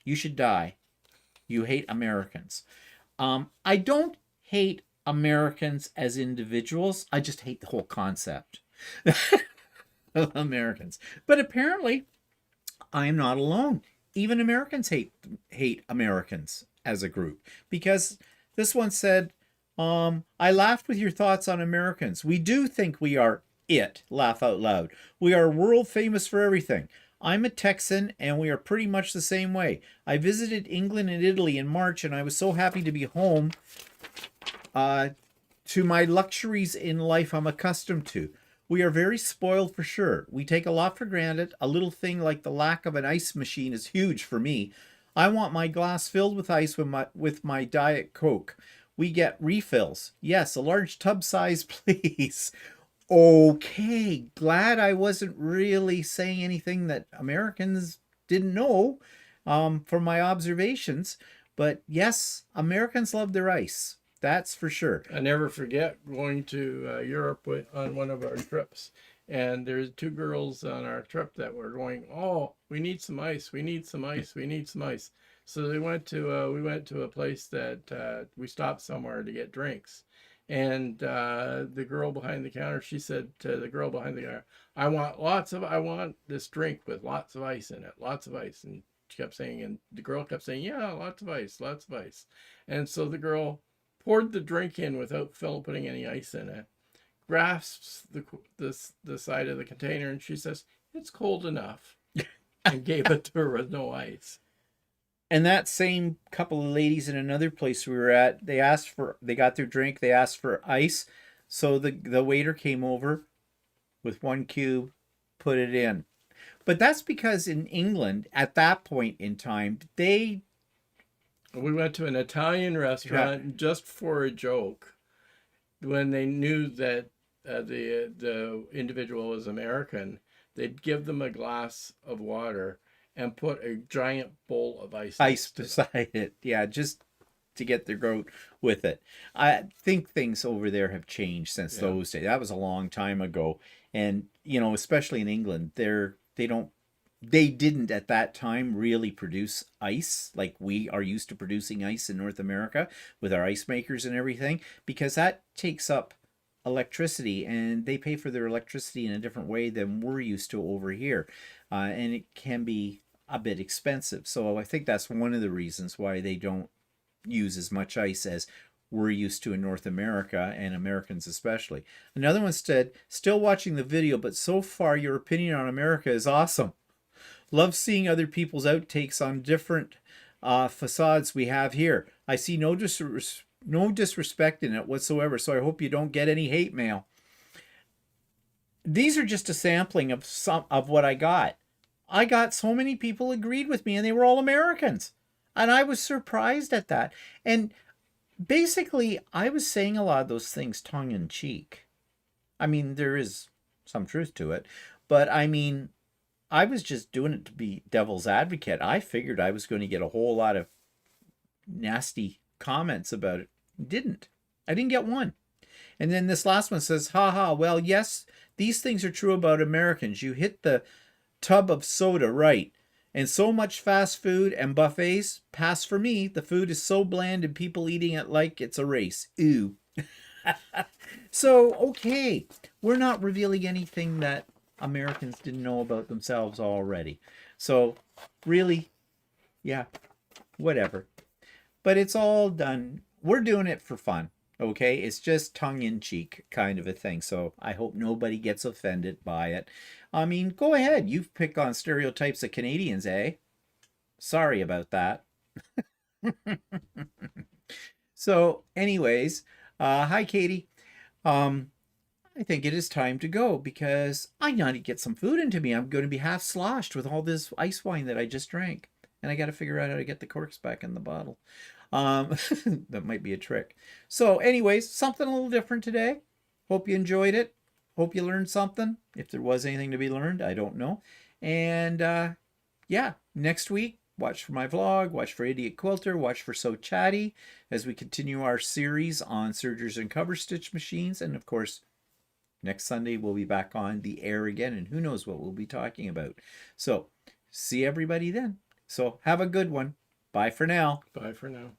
you should die. You hate Americans. I don't hate Americans as individuals. I just hate the whole concept of Americans. But apparently, I am not alone. Even Americans hate Americans as a group. Because this one said, I laughed with your thoughts on Americans. We do think we are it. Laugh out loud. We are world famous for everything. I'm a Texan, and we are pretty much the same way. I visited England and Italy in March, and I was so happy to be home to my luxuries in life I'm accustomed to. We are very spoiled for sure. We take a lot for granted. A little thing like the lack of an ice machine is huge for me. I want my glass filled with ice with my Diet Coke. We get refills. Yes, a large tub size, please. Okay, glad I wasn't really saying anything that Americans didn't know from my observations. But yes, Americans love their ice. That's for sure. I never forget going to Europe on one of our trips, And there's two girls on our trip that were going, "Oh, we need some ice. We need some ice. We need some ice." So we went to a place that we stopped somewhere to get drinks, and the girl behind the counter, she said to the girl behind the counter, I want this drink with lots of ice in it, lots of ice." And she kept saying, and the girl kept saying, "Yeah, lots of ice, lots of ice." And so the girl poured the drink in without putting any ice in it, grasps the side of the container, and she says, "It's cold enough," and gave it to her with no ice. And that same couple of ladies in another place we were at, they got their drink, they asked for ice. So the waiter came over with one cube, put it in. But that's because in England, at that point in time, We went to an Italian restaurant just for a joke. When they knew that the individual was American, they'd give them a glass of water and put a giant bowl of ice beside it. Yeah, just to get their goat with it. I think things over there have changed since those days. That was a long time ago. And, especially in England, they didn't at that time really produce ice like we are used to producing ice in North America with our ice makers and everything, because that takes up electricity, and they pay for their electricity in a different way than we're used to over here. And it can be a bit expensive. So I think that's one of the reasons why they don't use as much ice as we're used to in North America, and Americans especially. Another one said, "Still watching the video, but so far your opinion on America is awesome. Love seeing other people's outtakes on different facades we have here. I see no disrespect in it whatsoever, so I hope you don't get any hate mail." These are just a sampling of some of what I got. I got so many people agreed with me, and they were all Americans. And I was surprised at that. And basically, I was saying a lot of those things tongue in cheek. I mean, there is some truth to it. But I mean, I was just doing it to be devil's advocate. I figured I was going to get a whole lot of nasty comments about it. Didn't. I didn't get one. And then this last one says, "Haha, well, yes, these things are true about Americans. You hit the tub of soda right. And so much fast food and buffets pass for me. The food is so bland and people eating it like it's a race. Ew." So, okay, we're not revealing anything that Americans didn't know about themselves already. So, really, yeah, whatever. But it's all done. We're doing it for fun. Okay, it's just tongue-in-cheek kind of a thing. So I hope nobody gets offended by it. I mean, go ahead. You pick on stereotypes of Canadians, eh? Sorry about that. So, anyways, hi, Katie. I think it is time to go because I need to get some food into me. I'm going to be half sloshed with all this ice wine that I just drank. And I got to figure out how to get the corks back in the bottle. That might be a trick. So anyways, something a little different today. Hope you enjoyed it. Hope you learned something. If there was anything to be learned, I don't know. And yeah, next week, watch for my vlog, watch for Idiot Quilter, watch for So Chatty as we continue our series on sergers and cover stitch machines. And of course, next Sunday, we'll be back on the air again, and who knows what we'll be talking about. So see everybody then. So have a good one. Bye for now. Bye for now.